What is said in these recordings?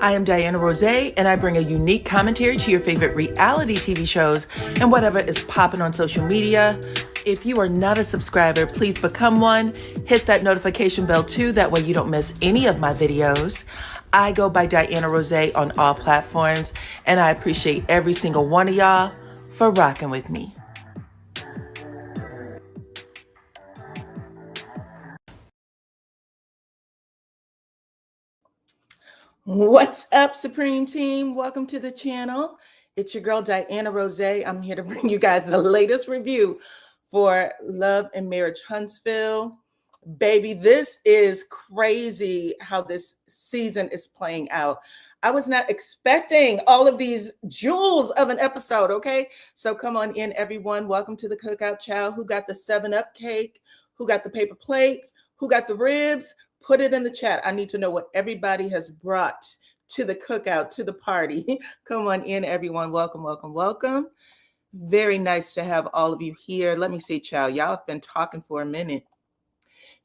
I am DYANAROZAY, and I bring a unique commentary to your favorite reality TV shows and whatever is popping on social media. If you are not a subscriber, please become one. Hit that notification bell too, that way you don't miss any of my videos. I go by DYANAROZAY on all platforms, and I appreciate every single one of y'all for rocking with me. What's up, Supreme Team? Welcome to the channel. It's your girl, DYANAROZAY. I'm here to bring you guys the latest review for Love and Marriage Huntsville. Baby, this is crazy how this season is playing out. I was not expecting all of these jewels of an episode, okay? So come on in, everyone. Welcome to the cookout, child. Who got the 7-Up cake? Who got the paper plates? Who got the ribs? Put it in the chat. I need to know what everybody has brought to the cookout, to the party. Come on in, everyone. Welcome, welcome, welcome. Very nice to have all of you here. Let me see, child. Y'all have been talking for a minute.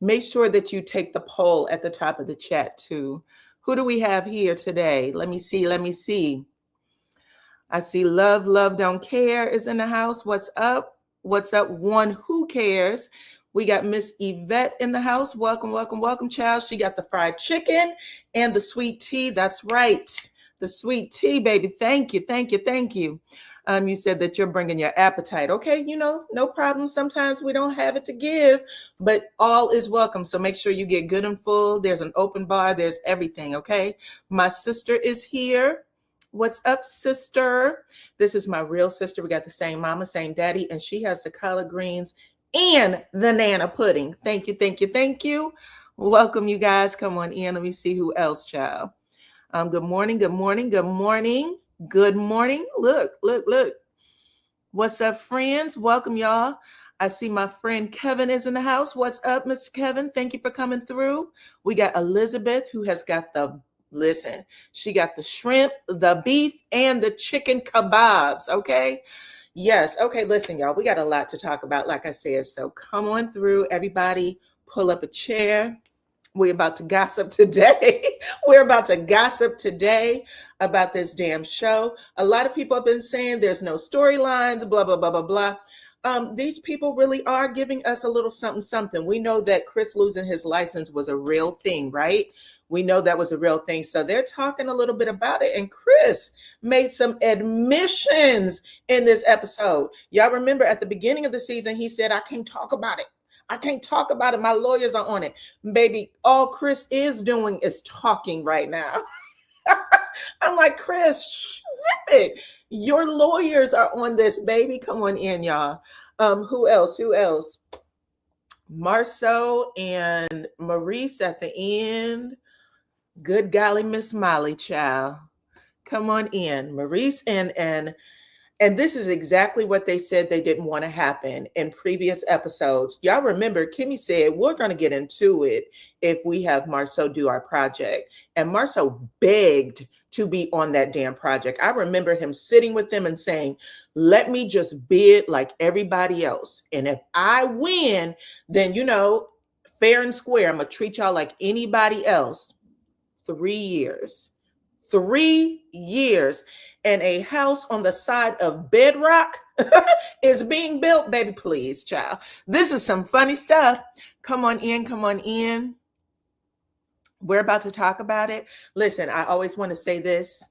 Make sure that you take the poll at the top of the chat, too. Who do we have here today? Let me see. Let me see. I see Love Don't Care is in the house. What's up? What's up? One Who Cares. We got Miss Yvette in the house. Welcome, welcome, welcome, child. She got the fried chicken and the sweet tea. That's right. The sweet tea, baby. Thank you, thank you, thank you. You said that you're bringing your appetite. Okay, you know, no problem. Sometimes we don't have it to give, but all is welcome. So make sure you get good and full. There's an open bar. There's everything, okay? My sister is here. What's up, sister? This is my real sister. We got the same mama, same daddy, and she has the collard greens and the Nana pudding. Thank you, thank you, thank you. Welcome, you guys. Come on in. Let me see who else, child. Good morning, good morning, good morning, good morning. Look, look, look. What's up, friends? Welcome, y'all. I see my friend Kevin is in the house. What's up, Mr. Kevin? Thank you for coming through. We got Elizabeth, who has got the, listen, she got the shrimp, the beef, and the chicken kebabs, okay? Yes. Okay. Listen, y'all, we got a lot to talk about, like I said. So come on through, everybody. Pull up a chair. We're about to gossip today. We're about to gossip today about this damn show. A lot of people have been saying there's no storylines, blah, blah, blah, blah, blah. These people really are giving us a little something, something. We know that Chris losing his license was a real thing, right? We know that was a real thing. So they're talking a little bit about it. And Chris made some admissions in this episode. Y'all remember at the beginning of the season, he said, I can't talk about it. I can't talk about it. My lawyers are on it. Baby, all Chris is doing is talking right now. I'm like, Chris, zip it. Your lawyers are on this, baby. Come on in, y'all. Who else? Who else? Marsau and Maurice at the end. Good golly, Miss Molly, child. Come on in. Maurice and this is exactly what they said they didn't want to happen in previous episodes. Y'all remember, Kimmy said, we're going to get into it if we have Marsau do our project. And Marsau begged to be on that damn project. I remember him sitting with them and saying, let me just bid like everybody else. And if I win, then, you know, fair and square, I'm going to treat y'all like anybody else. 3 years. 3 years. And a house on the side of Bedrock is being built, baby. Please, child. This is some funny stuff. Come on in. Come on in. We're about to talk about it. Listen, I always want to say this.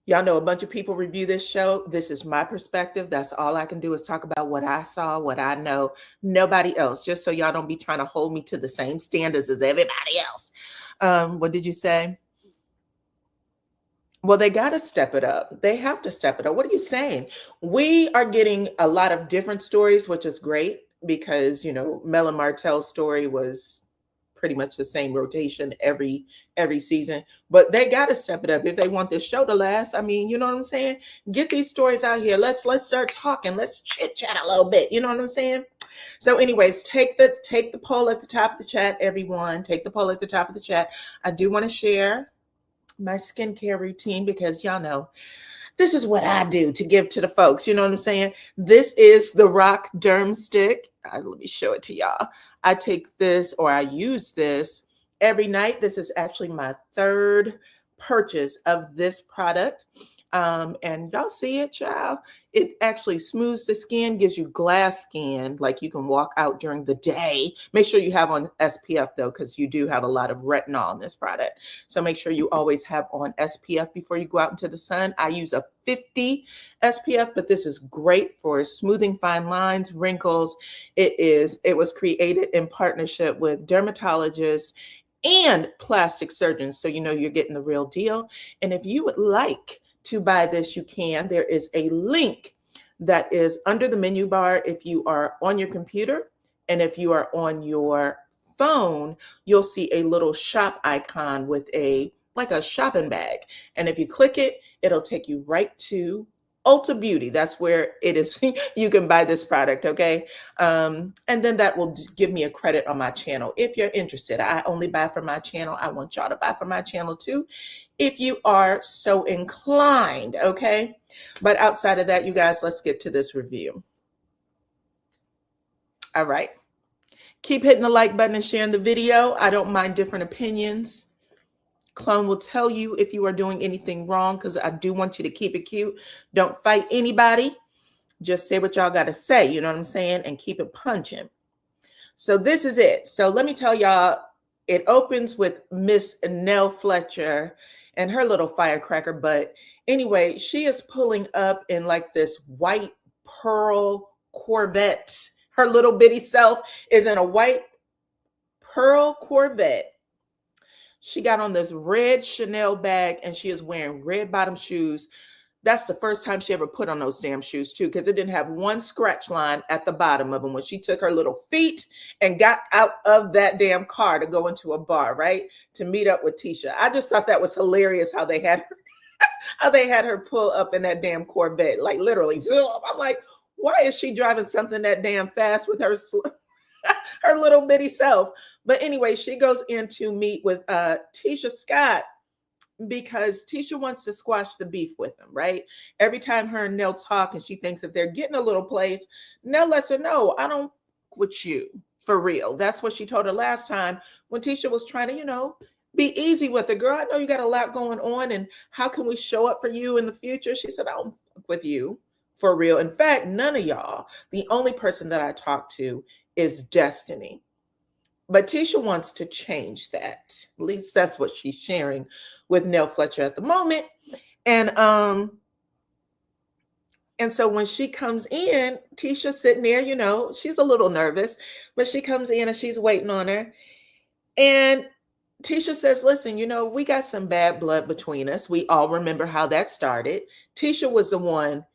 Y'all know a bunch of people review this show. This is my perspective. That's all I can do is talk about what I saw, what I know. Nobody else. Just so y'all don't be trying to hold me to the same standards as everybody else. What did you say? Well, they got to step it up. They have to step it up. What are you saying? We are getting a lot of different stories, which is great because, you know, Mel and Martell's story was pretty much the same rotation every season, but they got to step it up if they want this show to last. I mean, you know what I'm saying? Get these stories out here. Let's start talking. Let's chit chat a little bit. You know what I'm saying? So anyways, take the poll at the top of the chat, everyone. Take the poll at the top of the chat. I do want to share my skincare routine because y'all know this is what I do to give to the folks. You know what I'm saying? This is the Rock Derm Stick. Let me show it to y'all. I take this, or I use this every night. This is actually my third purchase of this product. And y'all see it, child. It actually smooths the skin, gives you glass skin, like you can walk out during the day. Make sure you have on SPF though, because you do have a lot of retinol in this product. So make sure you always have on SPF before you go out into the sun. I use a 50 SPF, but this is great for smoothing fine lines, wrinkles. It was created in partnership with dermatologists and plastic surgeons. So you know you're getting the real deal. And if you would like to buy this, you can. There is a link that is under the menu bar if you are on your computer, and if you are on your phone, you'll see a little shop icon with like a shopping bag. And if you click it, it'll take you right to Ulta Beauty. That's where it is. You can buy this product, okay? And then that will give me a credit on my channel if you're interested. I only buy from my channel. I want y'all to buy from my channel too, if you are so inclined, okay? But outside of that, you guys, let's get to this review. All right. Keep hitting the like button and sharing the video. I don't mind different opinions. Clone will tell you if you are doing anything wrong, because I do want you to keep it cute. Don't fight anybody. Just say what y'all got to say, you know what I'm saying? And keep it punching. So this is it. So let me tell y'all, it opens with Miss Nell Fletcher and her little firecracker. But anyway, she is pulling up in like this white pearl Corvette. Her little bitty self is in a white pearl Corvette. She got on this red Chanel bag and she is wearing red bottom shoes. That's the first time she ever put on those damn shoes too, because it didn't have one scratch line at the bottom of them when she took her little feet and got out of that damn car to go into a bar, right? To meet up with Tisha. I just thought that was hilarious how they had her, pull up in that damn Corvette, like literally. I'm like, why is she driving something that damn fast with her her little bitty self? But anyway, she goes in to meet with Tisha Scott because Tisha wants to squash the beef with him, right? Every time her and Nell talk and she thinks that they're getting a little place, Nell lets her know, I don't with you for real. That's what she told her last time when Tisha was trying to, you know, be easy with her. Girl, I know you got a lot going on, and how can we show up for you in the future? She said, I don't with you for real. In fact, none of y'all. The only person that I talk to is Destiny. But Tisha wants to change that. At least that's what she's sharing with Nell Fletcher at the moment. And so when she comes in, Tisha's sitting there, you know, she's a little nervous, but she comes in and she's waiting on her. And Tisha says, listen, you know, we got some bad blood between us. We all remember how that started. Tisha was the one,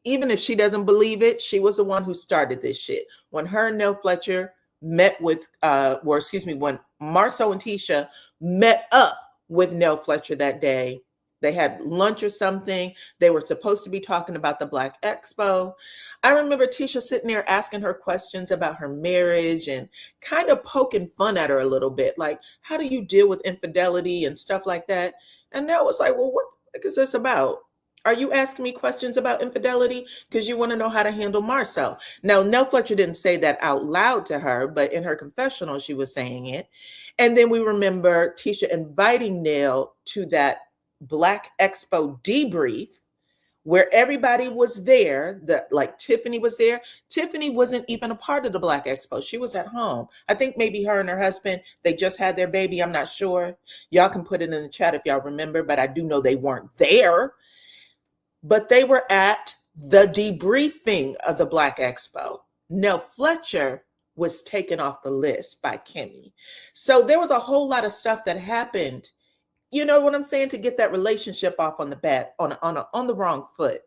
even if she doesn't believe it, she was the one who started this shit. When her and Nell Fletcher met with, when Marsau and Tisha met up with Nell Fletcher that day, they had lunch or something. They were supposed to be talking about the Black Expo. I remember Tisha sitting there asking her questions about her marriage and kind of poking fun at her a little bit. Like, how do you deal with infidelity and stuff like that? And Nell was like, well, what the heck is this about? Are you asking me questions about infidelity because you want to know how to handle Marsau? Now, Nell Fletcher didn't say that out loud to her, but in her confessional, she was saying it. And then we remember Tisha inviting Nell to that Black Expo debrief where everybody was there. Like Tiffany was there. Tiffany wasn't even a part of the Black Expo. She was at home. I think maybe her and her husband, they just had their baby. I'm not sure. Y'all can put it in the chat if y'all remember, but I do know they weren't there. But they were at the debriefing of the Black Expo. Nell Fletcher was taken off the list by Kimmy. So there was a whole lot of stuff that happened, you know what I'm saying, to get that relationship off on the on the wrong foot.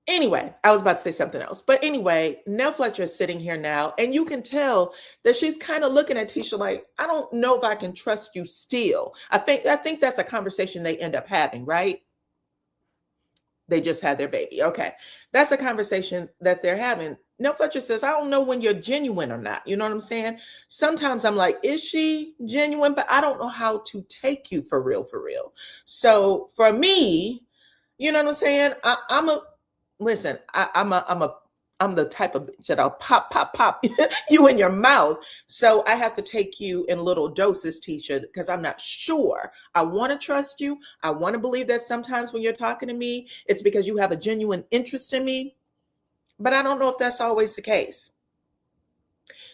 Anyway, I was about to say something else. But anyway, Nell Fletcher is sitting here now, and you can tell that she's kind of looking at Tisha like, I don't know if I can trust you still. I think that's a conversation they end up having, right? They just had their baby. Okay. That's a conversation that they're having. Nell Fletcher says, I don't know when you're genuine or not. You know what I'm saying? Sometimes I'm like, is she genuine? But I don't know how to take you for real, for real. So for me, you know what I'm saying? I'm a I'm the type of bitch that'll pop, pop, pop you in your mouth. So I have to take you in little doses, Tisha, because I'm not sure. I want to trust you. I want to believe that sometimes when you're talking to me, it's because you have a genuine interest in me. But I don't know if that's always the case.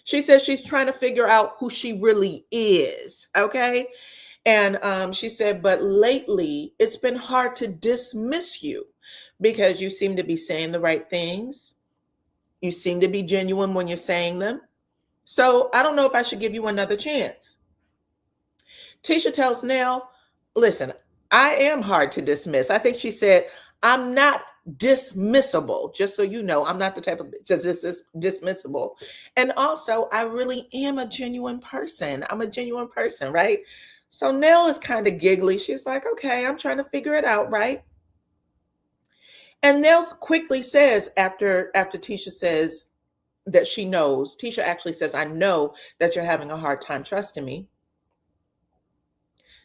She says she's trying to figure out who she really is. Okay. And she said, but lately it's been hard to dismiss you because you seem to be saying the right things. You seem to be genuine when you're saying them. So I don't know if I should give you another chance. Tisha tells Nell, listen, I am hard to dismiss. I think she said, I'm not dismissible. Just so you know, I'm not the type of bitch that's dismissible. And also, I really am a genuine person. I'm a genuine person, right? So Nell is kind of giggly. She's like, okay, I'm trying to figure it out, right? And Nell quickly says, after Tisha says that she knows, Tisha actually says, I know that you're having a hard time trusting me.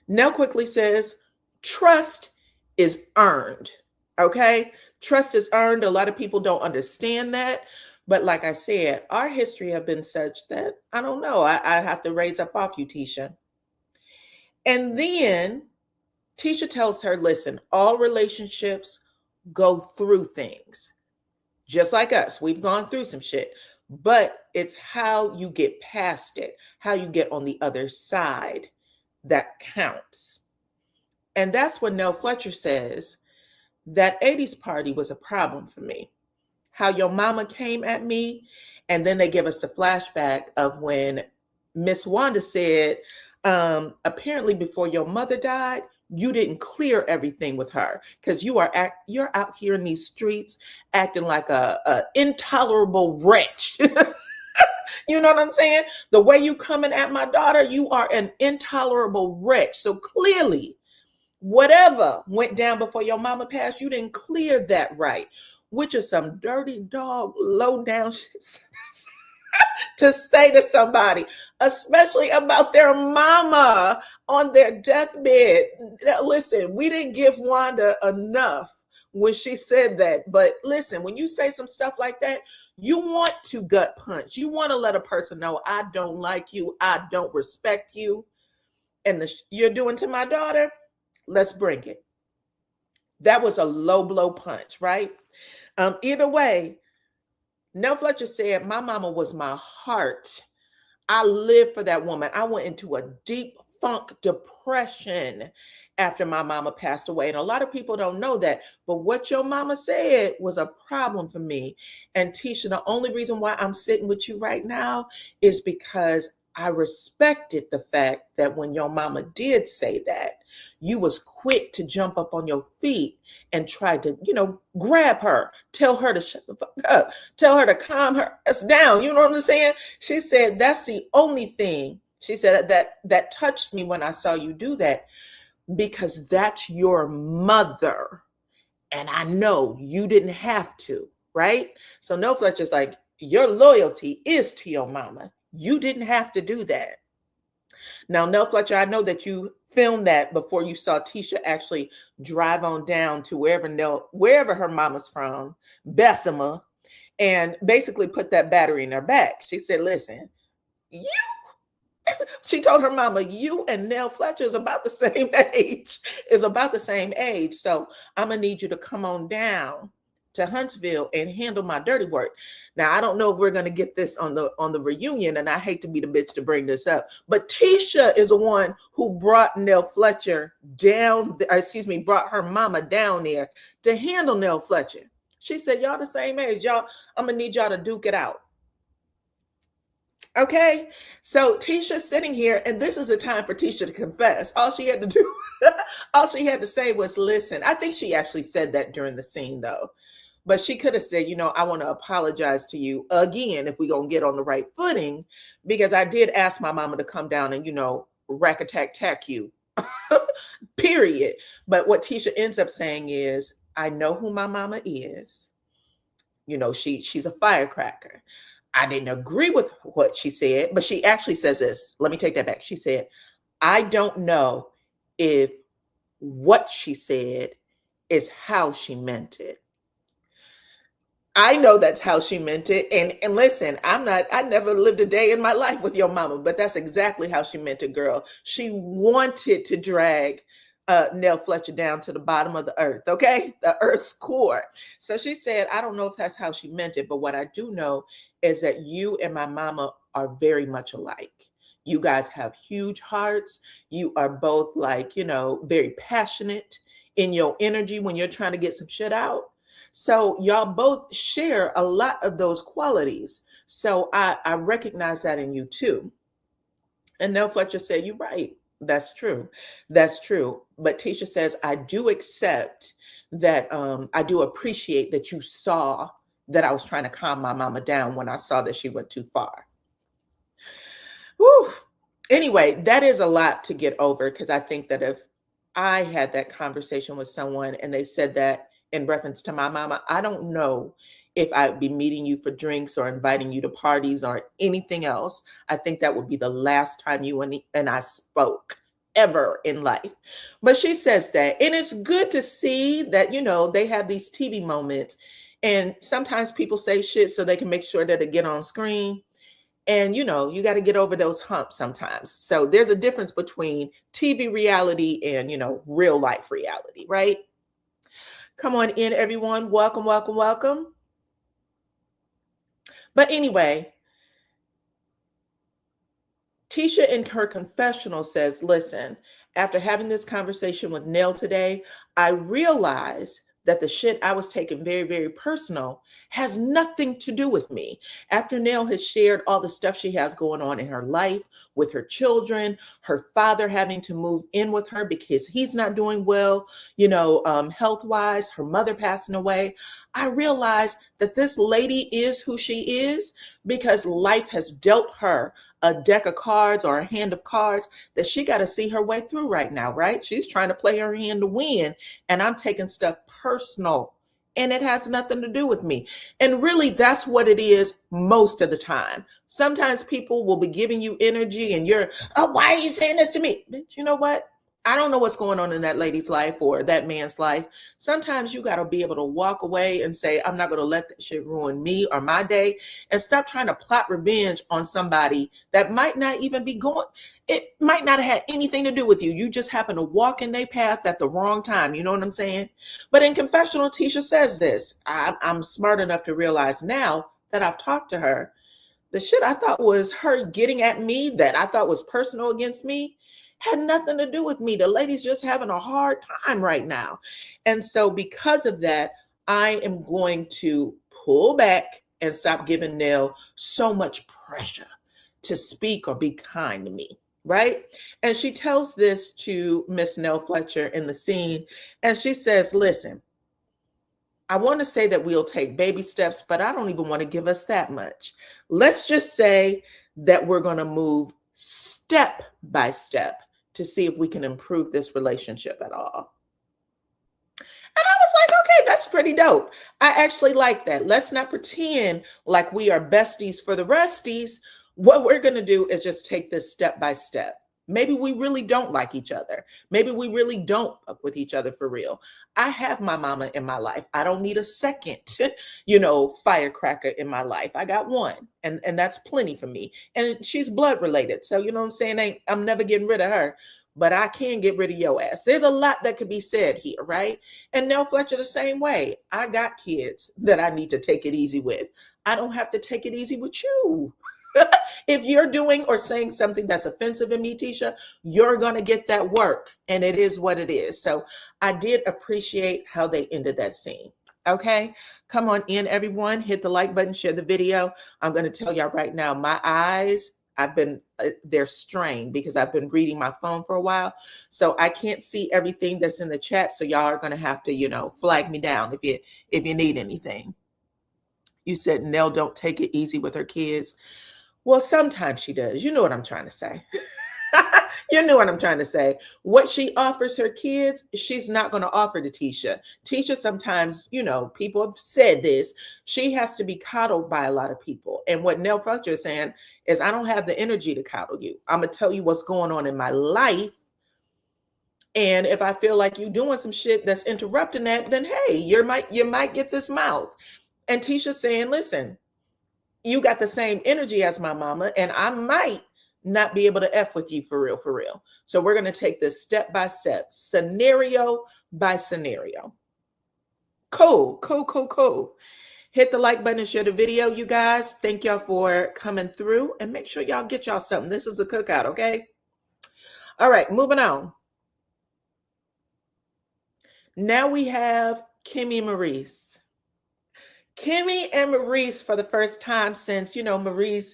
Nell quickly says, trust is earned. Okay. Trust is earned. A lot of people don't understand that. But like I said, our history have been such that I don't know. I have to raise up off you, Tisha. And then Tisha tells her, listen, all relationships go through things. Just like us, we've gone through some shit, but it's how you get past it, how you get on the other side that counts. And that's when Nell Fletcher says that 80s party was a problem for me. How your mama came at me, and then they give us the flashback of when Miss Wanda said, apparently before your mother died, you didn't clear everything with her because you're out here in these streets acting like a intolerable wretch. You know what I'm saying? The way you coming at my daughter, you are an intolerable wretch. So clearly, whatever went down before your mama passed, you didn't clear that right, which is some dirty dog, low down shit to say to somebody, especially about their mama on their deathbed. Now, listen, we didn't give Wanda enough when she said that. But listen, when you say some stuff like that, you want to gut punch. You want to let a person know, I don't like you. I don't respect you. And you're doing to my daughter, let's bring it. That was a low blow punch, right? Either way, Nell Fletcher said, my mama was my heart. I lived for that woman. I went into a deep funk depression after my mama passed away. And a lot of people don't know that. But what your mama said was a problem for me. And Tisha, the only reason why I'm sitting with you right now is because I respected the fact that when your mama did say that, you was quick to jump up on your feet and try to, grab her, tell her to shut the fuck up, tell her to calm us down. You know what I'm saying? She said, that's the only thing. She said that touched me when I saw you do that, because that's your mother. And I know you didn't have to, right? So Nell Fletcher's like, your loyalty is to your mama. You didn't have to do that. Now, Nell Fletcher, I know that you filmed that before you saw Tisha actually drive on down to wherever her mama's from, Bessemer, and basically put that battery in her back. She said, listen, she told her mama, you and Nell Fletcher is about the same age. So I'm going to need you to come on down to Huntsville and handle my dirty work. Now, I don't know if we're going to get this on the reunion, and I hate to be the bitch to bring this up, but Tisha is the one who brought Nell Fletcher down, brought her mama down there to handle Nell Fletcher. She said, y'all the same age. Y'all, I'm going to need y'all to duke it out. Okay, so Tisha's sitting here, and this is a time for Tisha to confess. All she had to do, all she had to say was, listen. I think she actually said that during the scene, though. But she could have said, I want to apologize to you again if we're going to get on the right footing, because I did ask my mama to come down and, rack-a-tack-tack you, period. But what Tisha ends up saying is, I know who my mama is. She's a firecracker. I didn't agree with what she said, but she actually says this. Let me take that back. She said, I don't know if what she said is how she meant it. I know that's how she meant it. And listen, I never lived a day in my life with your mama, but that's exactly how she meant it, girl. She wanted to drag Nell Fletcher down to the bottom of the earth, okay? The earth's core. So she said, I don't know if that's how she meant it, but what I do know is that you and my mama are very much alike. You guys have huge hearts. You are both like, very passionate in your energy when you're trying to get some shit out. So y'all both share a lot of those qualities. So I recognize that in you too. And Nell Fletcher said, you're right. That's true. That's true. But Tisha says, I do accept that, I do appreciate that you saw that I was trying to calm my mama down when I saw that she went too far. Whew. Anyway, that is a lot to get over, because I think that if I had that conversation with someone and they said that in reference to my mama, I don't know if I'd be meeting you for drinks or inviting you to parties or anything else. I think that would be the last time you and I spoke ever in life. But she says that, and it's good to see that, they have these TV moments, and sometimes people say shit so they can make sure that it get on screen. And, you got to get over those humps sometimes. So there's a difference between TV reality and, real life reality, right? Come on in, everyone. Welcome, welcome, welcome. But anyway, Tisha in her confessional says, listen, after having this conversation with Nell today, I realized that the shit I was taking very, very personal has nothing to do with me. After Nell has shared all the stuff she has going on in her life with her children, her father having to move in with her because he's not doing well, health-wise, her mother passing away, I realized that this lady is who she is because life has dealt her a deck of cards or a hand of cards that she got to see her way through right now, right? She's trying to play her hand to win, and I'm taking stuff personal, and it has nothing to do with me. And really, that's what it is most of the time. Sometimes people will be giving you energy and you're, oh, why are you saying this to me? Bitch, you know what? I don't know what's going on in that lady's life or that man's life. Sometimes you got to be able to walk away and say, I'm not going to let that shit ruin me or my day, and stop trying to plot revenge on somebody that might not even be going. It might not have had anything to do with you. You just happen to walk in their path at the wrong time. You know what I'm saying? But in confessional, Tisha says this. I'm smart enough to realize now that I've talked to her, the shit I thought was her getting at me, that I thought was personal against me, had nothing to do with me. The lady's just having a hard time right now. And so because of that, I am going to pull back and stop giving Nell so much pressure to speak or be kind to me, right? And she tells this to Miss Nell Fletcher in the scene. And she says, listen, I want to say that we'll take baby steps, but I don't even want to give us that much. Let's just say that we're going to move step by step to see if we can improve this relationship at all. And I was like, okay, that's pretty dope. I actually like that. Let's not pretend like we are besties for the resties. What we're going to do is just take this step by step. Maybe we really don't like each other. Maybe we really don't fuck with each other for real. I have my mama in my life. I don't need a second, firecracker in my life. I got one, and that's plenty for me. And she's blood related. So, you know what I'm saying? I'm never getting rid of her, but I can get rid of your ass. There's a lot that could be said here, right? And Nell Fletcher the same way. I got kids that I need to take it easy with. I don't have to take it easy with you. If you're doing or saying something that's offensive to me, Tisha, you're going to get that work, and it is what it is. So I did appreciate how they ended that scene. Okay, come on in, everyone. Hit the like button, share the video. I'm going to tell y'all right now, my eyes, they're strained because I've been reading my phone for a while. So I can't see everything that's in the chat. So y'all are going to have to, flag me down if you need anything. You said Nell don't take it easy with her kids. Well, sometimes she does. You know what I'm trying to say. You know what I'm trying to say. What she offers her kids, she's not going to offer to Tisha. Tisha sometimes, people have said this, she has to be coddled by a lot of people. And what Nell Fletcher is saying is, I don't have the energy to coddle you. I'm going to tell you what's going on in my life. And if I feel like you're doing some shit that's interrupting that, then hey, you might get this mouth. And Tisha saying, listen, you got the same energy as my mama, and I might not be able to F with you for real, for real. So we're going to take this step by step, scenario by scenario. Cool, cool, cool, cool. Hit the like button and share the video, you guys. Thank y'all for coming through, and make sure y'all get y'all something. This is a cookout, okay? All right, moving on. Now we have Kimmy and Maurice. Kimmy and Maurice, for the first time since, Maurice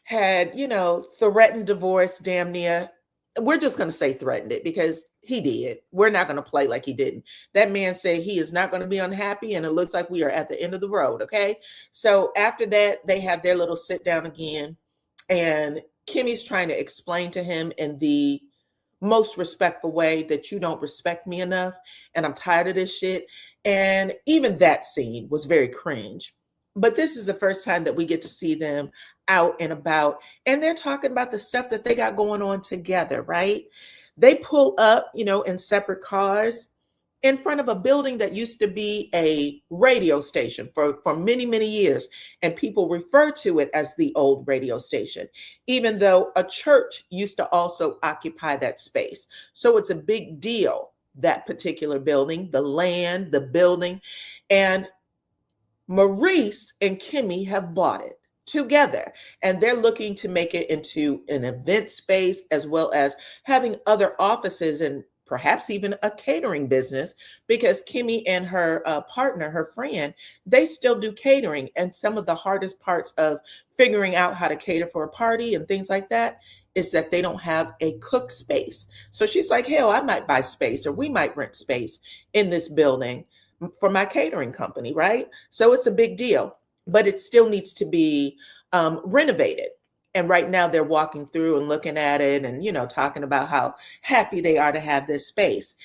had, threatened divorce, damn near. We're just going to say threatened it because he did. We're not going to play like he didn't. That man said he is not going to be unhappy, and it looks like we are at the end of the road, okay? So after that, they have their little sit down again, and Kimmy's trying to explain to him in the most respectful way that you don't respect me enough, and I'm tired of this shit. And even that scene was very cringe. But this is the first time that we get to see them out and about, and they're talking about the stuff that they got going on together, right? They pull up, in separate cars in front of a building that used to be a radio station for many, many years. And people refer to it as the old radio station, even though a church used to also occupy that space. So it's a big deal, that particular building, the land, the building. And Maurice and Kimmy have bought it together, and they're looking to make it into an event space, as well as having other offices and perhaps even a catering business, because Kimmy and her partner, her friend, they still do catering. And some of the hardest parts of figuring out how to cater for a party and things like that is that they don't have a cook space. So she's like, hell, I might buy space, or we might rent space in this building for my catering company, right? So it's a big deal, but it still needs to be renovated. And right now they're walking through and looking at it and, talking about how happy they are to have this space.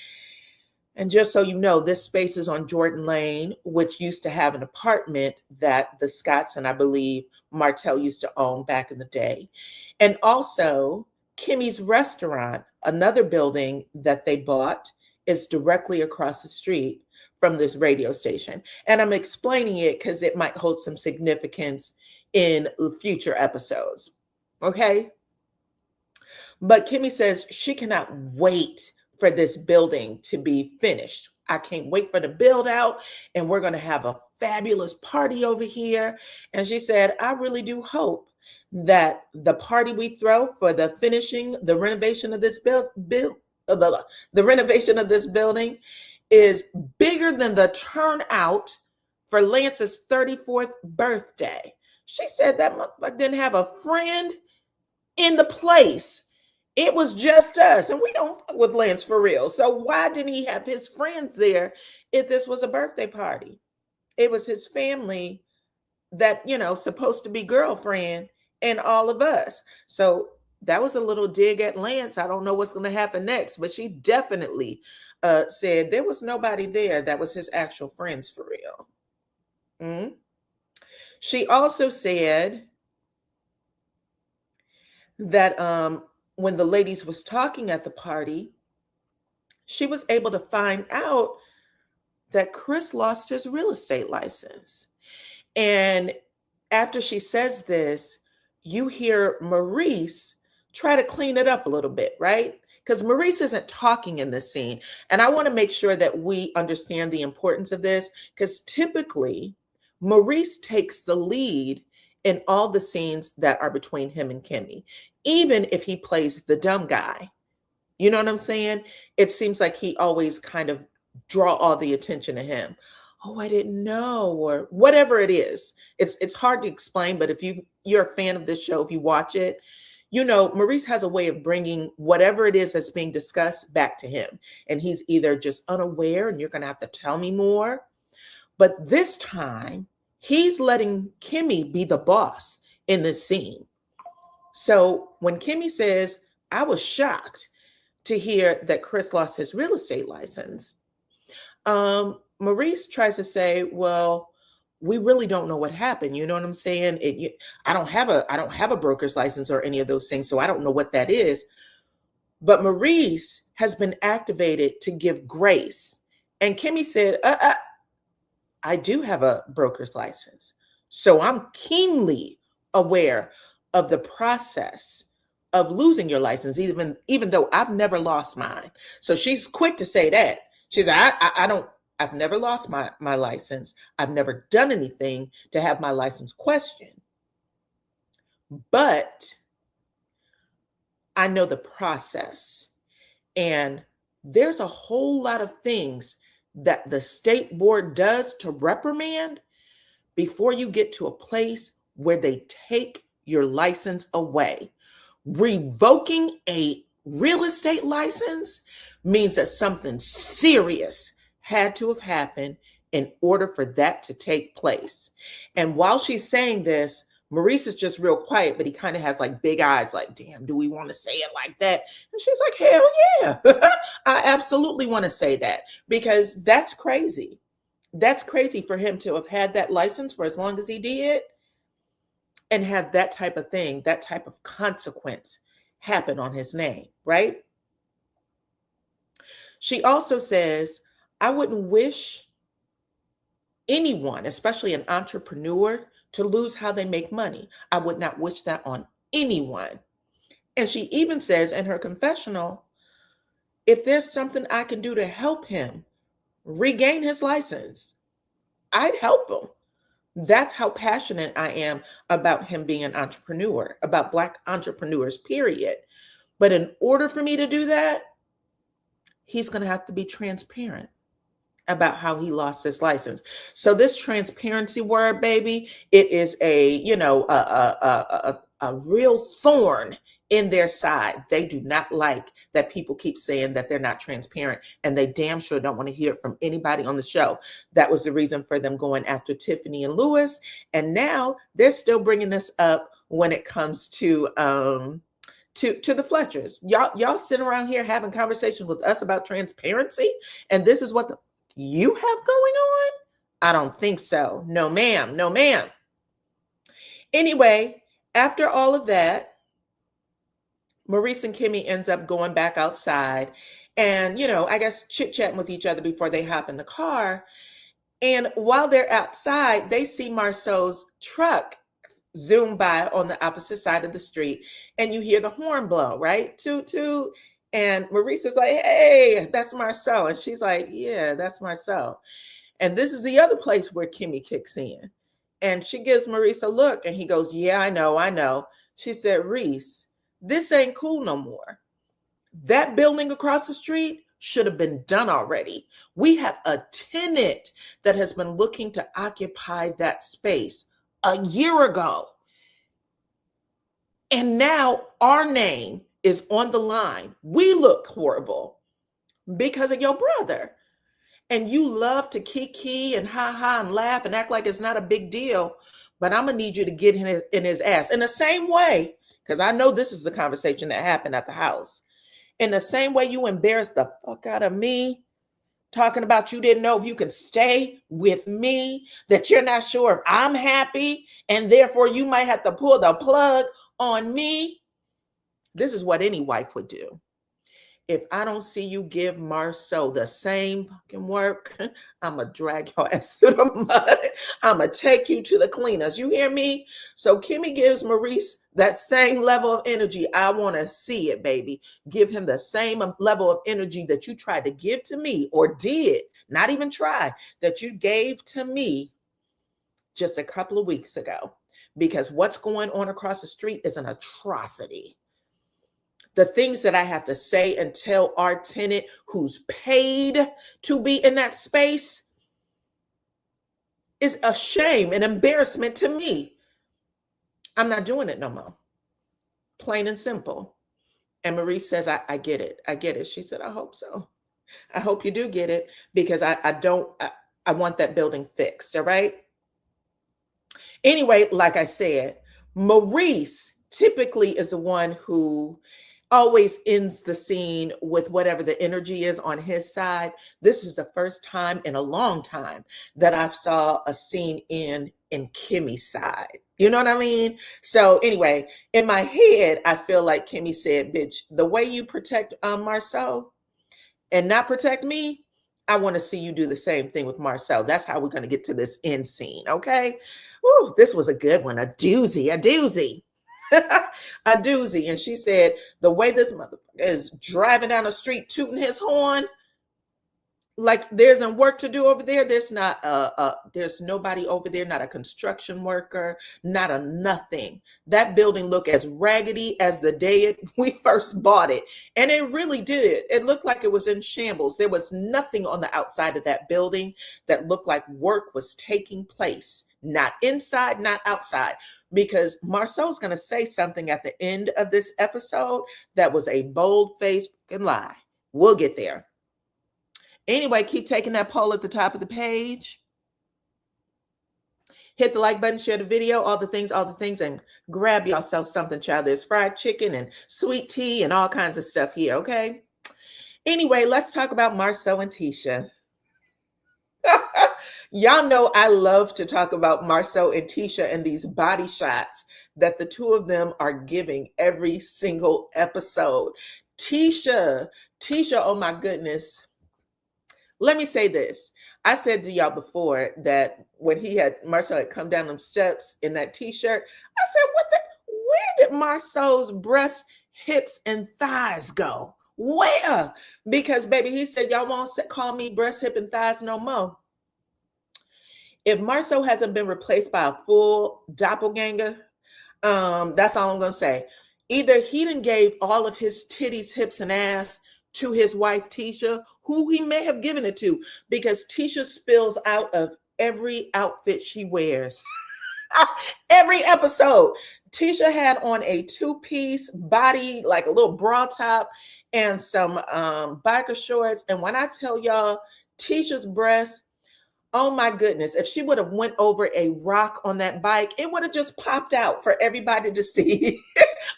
And just so you know, this space is on Jordan Lane, which used to have an apartment that the Scotts and I believe Martell used to own back in the day. And also Kimmy's restaurant, another building that they bought, is directly across the street from this radio station. And I'm explaining it because it might hold some significance in future episodes. Okay. But Kimmy says she cannot wait for this building to be finished. I can't wait for the build out, and we're going to have a fabulous party over here. And she said, I really do hope that the party we throw for the renovation of this the renovation of this building is bigger than the turnout for Lance's 34th birthday. She said that motherfucker didn't have a friend in the place. It was just us, and we don't fuck with Lance for real. So why didn't he have his friends there if this was a birthday party? It was his family that, supposed to be girlfriend and all of us. So that was a little dig at Lance. I don't know what's going to happen next, but she definitely said there was nobody there that was his actual friends for real. Mm-hmm. She also said that when the ladies was talking at the party, she was able to find out that Chris lost his real estate license. And after she says this, you hear Maurice try to clean it up a little bit, right? Because Maurice isn't talking in this scene. And I want to make sure that we understand the importance of this, because typically Maurice takes the lead in all the scenes that are between him and Kimmy, even if he plays the dumb guy. You know what I'm saying? It seems like he always kind of draw all the attention to him. Oh, I didn't know, or whatever it is. It's hard to explain, but if you're a fan of this show, if you watch it, Maurice has a way of bringing whatever it is that's being discussed back to him. And he's either just unaware and you're going to have to tell me more. But this time, he's letting Kimmy be the boss in this scene. So when Kimmy says, I was shocked to hear that Chris lost his real estate license, Maurice tries to say, well, we really don't know what happened. You know what I'm saying? I don't have a broker's license or any of those things, so I don't know what that is. But Maurice has been activated to give grace. And Kimmy said, I do have a broker's license. So I'm keenly aware of the process of losing your license, even though I've never lost mine. So she's quick to say that. She's like, I've never lost my license. I've never done anything to have my license questioned. But I know the process. And there's a whole lot of things that the state board does to reprimand before you get to a place where they take your license away. Revoking a real estate license means that something serious had to have happened in order for that to take place. And while she's saying this, Maurice is just real quiet, but he kind of has like big eyes, like, damn, do we want to say it like that? And she's like, hell yeah. I absolutely want to say that, because that's crazy. That's crazy for him to have had that license for as long as he did and have that type of thing, that type of consequence happen on his name, right? She also says, I wouldn't wish anyone, especially an entrepreneur, to lose how they make money. I would not wish that on anyone. And she even says in her confessional, if there's something I can do to help him regain his license, I'd help him. That's how passionate I am about him being an entrepreneur, about Black entrepreneurs, period. But in order for me to do that, he's going to have to be transparent about how he lost his license. So this transparency word, baby, it is a real thorn in their side. They do not like that people keep saying that they're not transparent, and they damn sure don't want to hear it from anybody on the show. That was the reason for them going after Tiffany and Lewis, and now they're still bringing this up when it comes to the Fletchers. Y'all sitting around here having conversations with us about transparency, and this is what you have going on? I don't think so. No, ma'am. No, ma'am. Anyway, after all of that, Maurice and Kimmy ends up going back outside and, I guess chit-chatting with each other before they hop in the car. And while they're outside, they see Marsau's truck zoom by on the opposite side of the street, and you hear the horn blow, right? Toot, toot. And Maurice is like, hey, that's Marsau. And she's like, yeah, that's Marsau. And this is the other place where Kimmy kicks in. And she gives Maurice a look, and he goes, yeah, I know. She said, Reese, this ain't cool no more. That building across the street should have been done already. We have a tenant that has been looking to occupy that space a year ago. And now our name is on the line. We look horrible because of your brother. And you love to kiki and ha and laugh and act like it's not a big deal. But I'm going to need you to get in his ass in the same way, because I know this is a conversation that happened at the house. In the same way you embarrassed the fuck out of me, talking about you didn't know if you could stay with me, that you're not sure if I'm happy, and therefore you might have to pull the plug on me. This is what any wife would do. If I don't see you give Marsau the same fucking work, I'm going to drag your ass to the mud. I'm going to take you to the cleaners. You hear me? So Kimmy gives Maurice that same level of energy. I want to see it, baby. Give him the same level of energy that you tried to give to me, or did, not even try, that you gave to me just a couple of weeks ago. Because what's going on across the street is an atrocity. The things that I have to say and tell our tenant who's paid to be in that space is a shame, an embarrassment to me. I'm not doing it no more. Plain and simple. And Maurice says, I get it. I get it. She said, I hope so. I hope you do get it, because I want that building fixed. All right. Anyway, like I said, Maurice typically is the one who always ends the scene with whatever the energy is on his side. This is the first time in a long time that I've saw a scene in Kimmy's side. You know what I mean? So anyway, in my head, I feel like Kimmy said, bitch, the way you protect Marsau and not protect me, I want to see you do the same thing with Marsau. That's how we're going to get to this end scene, okay? Ooh, this was a good one, a doozy, a doozy. A doozy. And she said, the way this motherfucker is driving down the street, tooting his horn, like there's some work to do over there. There's nobody over there, not a construction worker, not a nothing. That building looked as raggedy as the day we first bought it. And it really did. It looked like it was in shambles. There was nothing on the outside of that building that looked like work was taking place. Not inside, not outside. Because Marsau's going to say something at the end of this episode that was a bold-faced lie. We'll get there. Anyway, keep taking that poll at the top of the page. Hit the like button, share the video, all the things, and grab yourself something, child. There's fried chicken and sweet tea and all kinds of stuff here, okay? Anyway, let's talk about Maro and Tisha. Y'all know I love to talk about Maro and Tisha and these body shots that the two of them are giving every single episode. Tisha, oh my goodness. Let me say this. I said to y'all before that when Marsau had come down them steps in that t-shirt, I said, where did Marsau's breasts, hips, and thighs go? Where? Because baby, he said, y'all won't call me breast, hip, and thighs no more. If Marsau hasn't been replaced by a full doppelganger, that's all I'm going to say. Either he done gave all of his titties, hips, and ass to his wife, Tisha, who he may have given it to, because Tisha spills out of every outfit she wears. Every episode. Tisha had on a two-piece body, like a little bra top and some biker shorts. And when I tell y'all, Tisha's breasts, oh my goodness, if she would have went over a rock on that bike, it would have just popped out for everybody to see.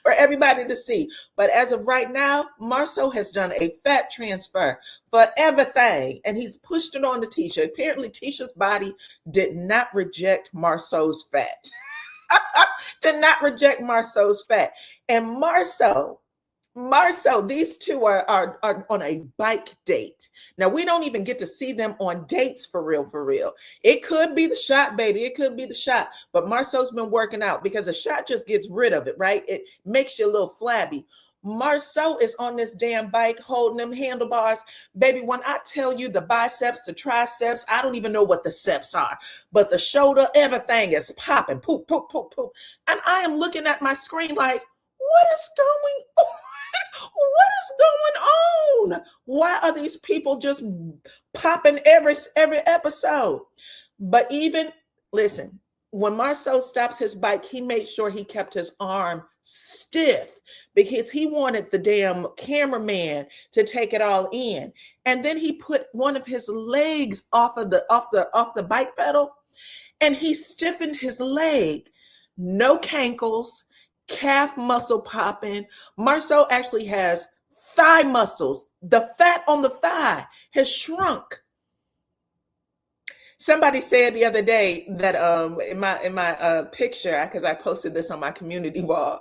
For everybody to see. But as of right now, Marsau has done a fat transfer for everything, and he's pushed it on to Tisha. Apparently, Tisha's body did not reject Marsau's fat. Did not reject Marsau's fat. And Marsau, these two are on a bike date. Now, we don't even get to see them on dates for real, for real. It could be the shot, baby. It could be the shot. But Marsau's been working out because a shot just gets rid of it, right? It makes you a little flabby. Marsau is on this damn bike holding them handlebars. Baby, when I tell you the biceps, the triceps, I don't even know what the seps are. But the shoulder, everything is popping. Poop, poop, poop, poop. And I am looking at my screen like, what is going on? What is going on? Why are these people just popping every episode? But even, listen, when Marsau stops his bike, he made sure he kept his arm stiff because he wanted the damn cameraman to take it all in. And then he put one of his legs off the bike pedal, and he stiffened his leg. No cankles, calf muscle popping. Marsau actually has thigh muscles. The fat on the thigh has shrunk. Somebody said the other day that in my picture, because I posted this on my community wall,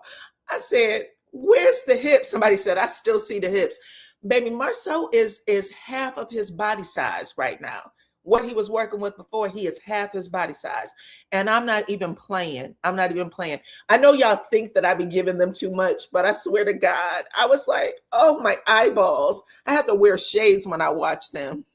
I said, where's the hips? Somebody said, I still see the hips. Baby, Marsau is half of his body size right now. What he was working with before, he is half his body size. And I'm not even playing. I'm not even playing. I know y'all think that I be giving them too much, but I swear to God, I was like, oh, my eyeballs. I have to wear shades when I watch them.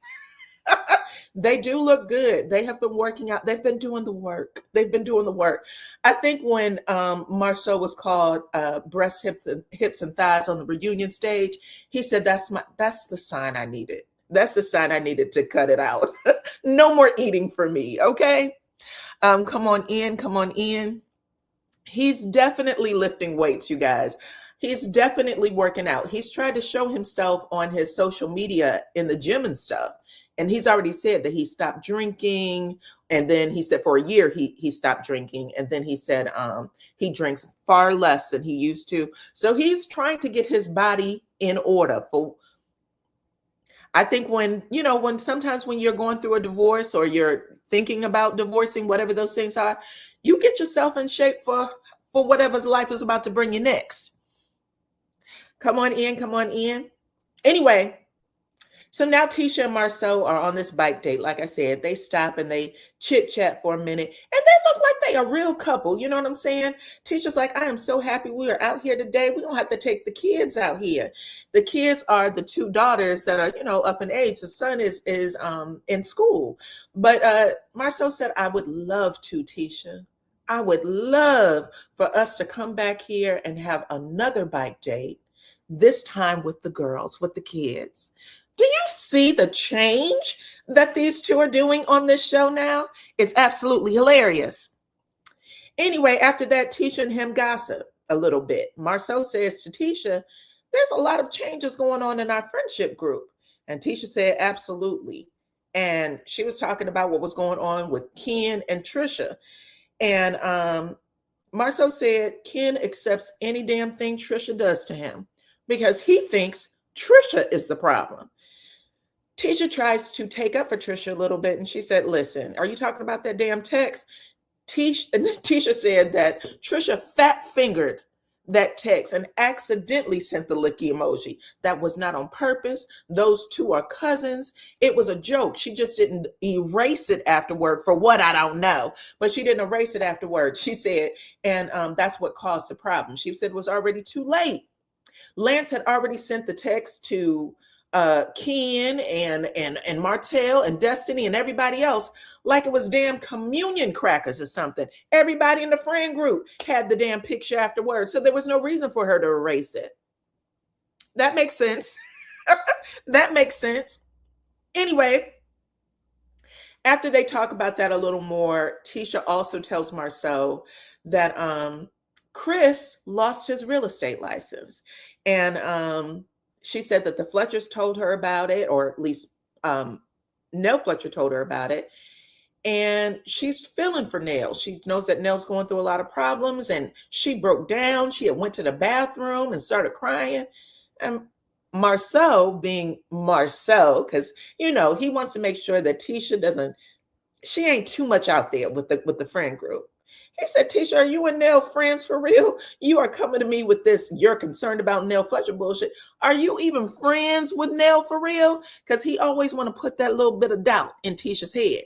They do look good. They have been working out. They've been doing the work. They've been doing the work. I think when Marsau was called breast, hips, and thighs on the reunion stage, he said, that's the sign I needed. That's the sign I needed to cut it out. No more eating for me, okay? Come on in, come on in. He's definitely lifting weights, you guys. He's definitely working out. He's tried to show himself on his social media in the gym and stuff. And he's already said that he stopped drinking. And then he said for a year, he stopped drinking. And then he said he drinks far less than he used to. So he's trying to get his body in order for, I think when sometimes when you're going through a divorce or you're thinking about divorcing, whatever those things are, you get yourself in shape for whatever's life is about to bring you next. Come on in, come on in. Anyway, So now Tisha and Marsau are on this bike date. Like I said, they stop and they chit chat for a minute, and they look like they a real couple. You know what I'm saying? Tisha's like, I am so happy we are out here today. We don't have to take the kids out here. The kids are the two daughters that are, up in age. The son is in school. But Marsau said, I would love to, Tisha. I would love for us to come back here and have another bike date, this time with the girls, with the kids. Do you see the change that these two are doing on this show now? It's absolutely hilarious. Anyway, after that, Tisha and him gossip a little bit. Marsau says to Tisha, there's a lot of changes going on in our friendship group. And Tisha said, absolutely. And she was talking about what was going on with Ken and Trisha. And Marsau said Ken accepts any damn thing Trisha does to him because he thinks Trisha is the problem. Tisha tries to take up for Trisha a little bit, and she said, listen, are you talking about that damn text? Tisha said that Trisha fat-fingered that text and accidentally sent the licky emoji. That was not on purpose. Those two are cousins. It was a joke. She just didn't erase it afterward for what I don't know, but she didn't erase it afterward. She said, and that's what caused the problem. She said it was already too late. Lance had already sent the text to Ken and Martell and Destiny and everybody else like it was damn communion crackers or something. Everybody in the friend group had the damn picture afterwards, so there was no reason for her to erase it. That makes sense. That makes sense. Anyway, after they talk about that a little more, Tisha also tells Marsau that Chris lost his real estate license, and she said that the Fletchers told her about it, or at least Nell Fletcher told her about it. And she's feeling for Nell. She knows that Nell's going through a lot of problems, and she broke down. She had went to the bathroom and started crying. And Marsau, being Marsau, because, he wants to make sure that Tisha she ain't too much out there with the friend group. He said, Tisha, are you and Nell friends for real? You are coming to me with this, you're concerned about Nell Fletcher bullshit. Are you even friends with Nell for real? Because he always want to put that little bit of doubt in Tisha's head.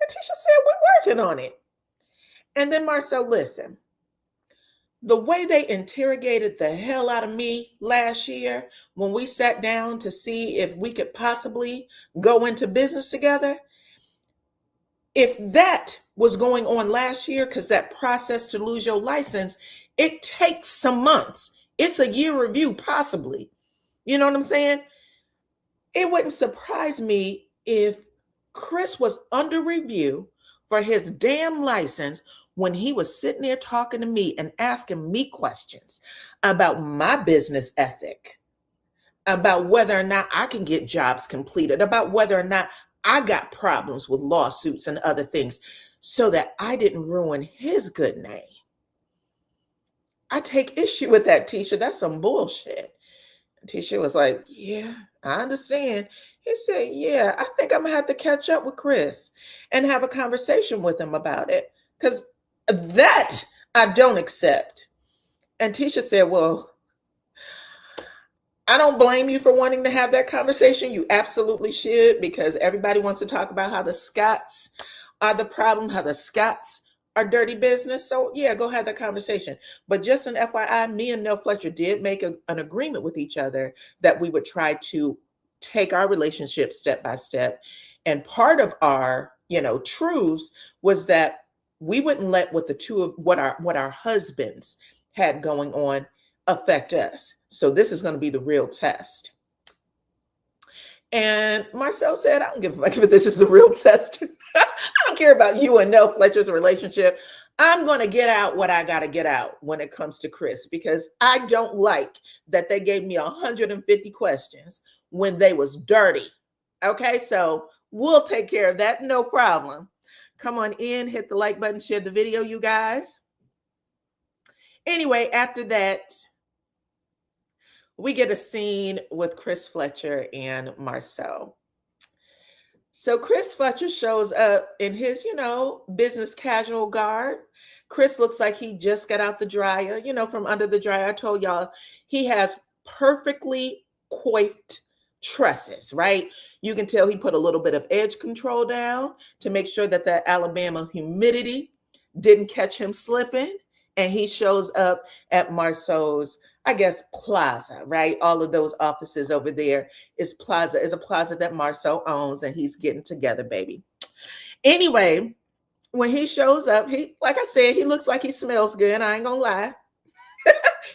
And Tisha said, we're working on it. And then Marsau, listen, the way they interrogated the hell out of me last year when we sat down to see if we could possibly go into business together, if that was going on last year, because that process to lose your license, it takes some months. It's a year review, possibly. You know what I'm saying? It wouldn't surprise me if Chris was under review for his damn license when he was sitting there talking to me and asking me questions about my business ethic, about whether or not I can get jobs completed, about whether or not I got problems with lawsuits and other things, so that I didn't ruin his good name. I take issue with that, Tisha. That's some bullshit. Tisha was like, yeah, I understand. He said, yeah, I think I'm going to have to catch up with Chris and have a conversation with him about it, because that I don't accept. And Tisha said, well, I don't blame you for wanting to have that conversation. You absolutely should, because everybody wants to talk about how the Scots are the problem, how the Scots are dirty business. So yeah, go have that conversation. But just an FYI, me and Nell Fletcher did make an agreement with each other that we would try to take our relationship step by step. And part of our, truths was that we wouldn't let what our husbands had going on affect us. So this is going to be the real test. And Marsau said, I don't give a fuck if this is a real test. I don't care about you and Nell Fletcher's relationship. I'm going to get out what I got to get out when it comes to Chris, because I don't like that they gave me 150 questions when they was dirty. Okay, so we'll take care of that. No problem. Come on in, hit the like button, share the video, you guys. Anyway, after that, we get a scene with Chris Fletcher and Marsau. So Chris Fletcher shows up in his, business casual garb. Chris looks like he just got out the dryer, from under the dryer. I told y'all he has perfectly coiffed trusses, right? You can tell he put a little bit of edge control down to make sure that the Alabama humidity didn't catch him slipping. And he shows up at Marsau's, I guess, plaza, right? All of those offices over there is a plaza that Marsau owns, and he's getting together, baby. Anyway, when he shows up, he, like I said, he looks like he smells good. I ain't gonna lie.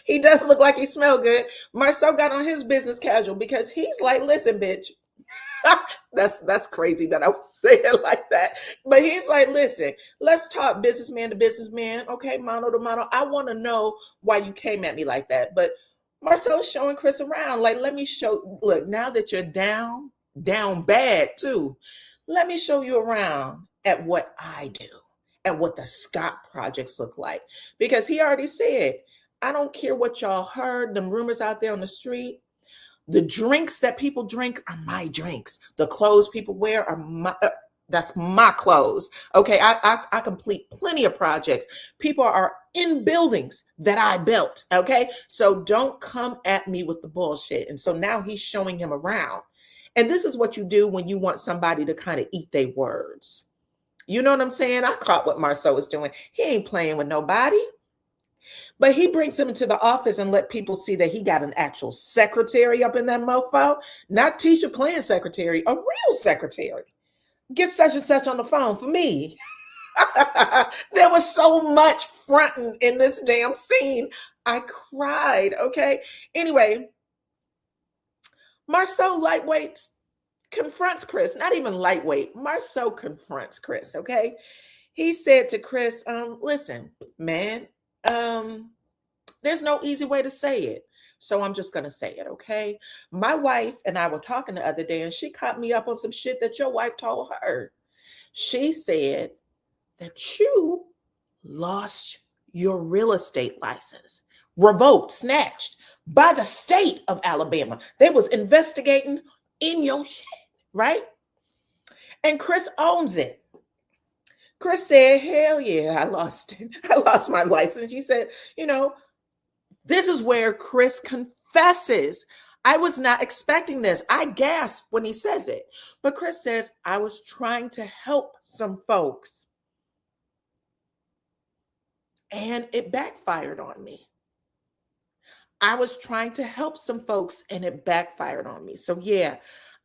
He does look like he smells good. Marsau got on his business casual because he's like, listen, bitch. That's crazy that I would say it like that. But he's like, listen, let's talk businessman to businessman. Okay, mano to mano. I want to know why you came at me like that. But Marsau's showing Chris around. Like, let me show, look, now that you're down bad too, let me show you around at what I do, at what the Scott projects look like. Because he already said, I don't care what y'all heard, them rumors out there on the street. The drinks that people drink are my drinks. The clothes people wear are my, that's my clothes. Okay, I complete plenty of projects. People are in buildings that I built. Okay, so don't come at me with the bullshit. And so now he's showing him around. And this is what you do when you want somebody to kind of eat their words. You know what I'm saying? I caught what Marsau was doing. He ain't playing with nobody. But he brings him into the office and let people see that he got an actual secretary up in that mofo. Not Tisha playing secretary, a real secretary. Get such and such on the phone for me. There was so much fronting in this damn scene. I cried, okay? Anyway, Marsau lightweight confronts Chris. Not even lightweight. Marsau confronts Chris, okay? He said to Chris, listen, man, there's no easy way to say it. So I'm just going to say it, okay? My wife and I were talking the other day, and she caught me up on some shit that your wife told her. She said that you lost your real estate license, revoked, snatched by the state of Alabama. They was investigating in your shit, right? And Chris owns it. Chris said, hell yeah, I lost it. I lost my license. She said, you know, this is where Chris confesses. I was not expecting this. I gasped when he says it. But Chris says, I was trying to help some folks, and it backfired on me. I was trying to help some folks, and it backfired on me. So yeah,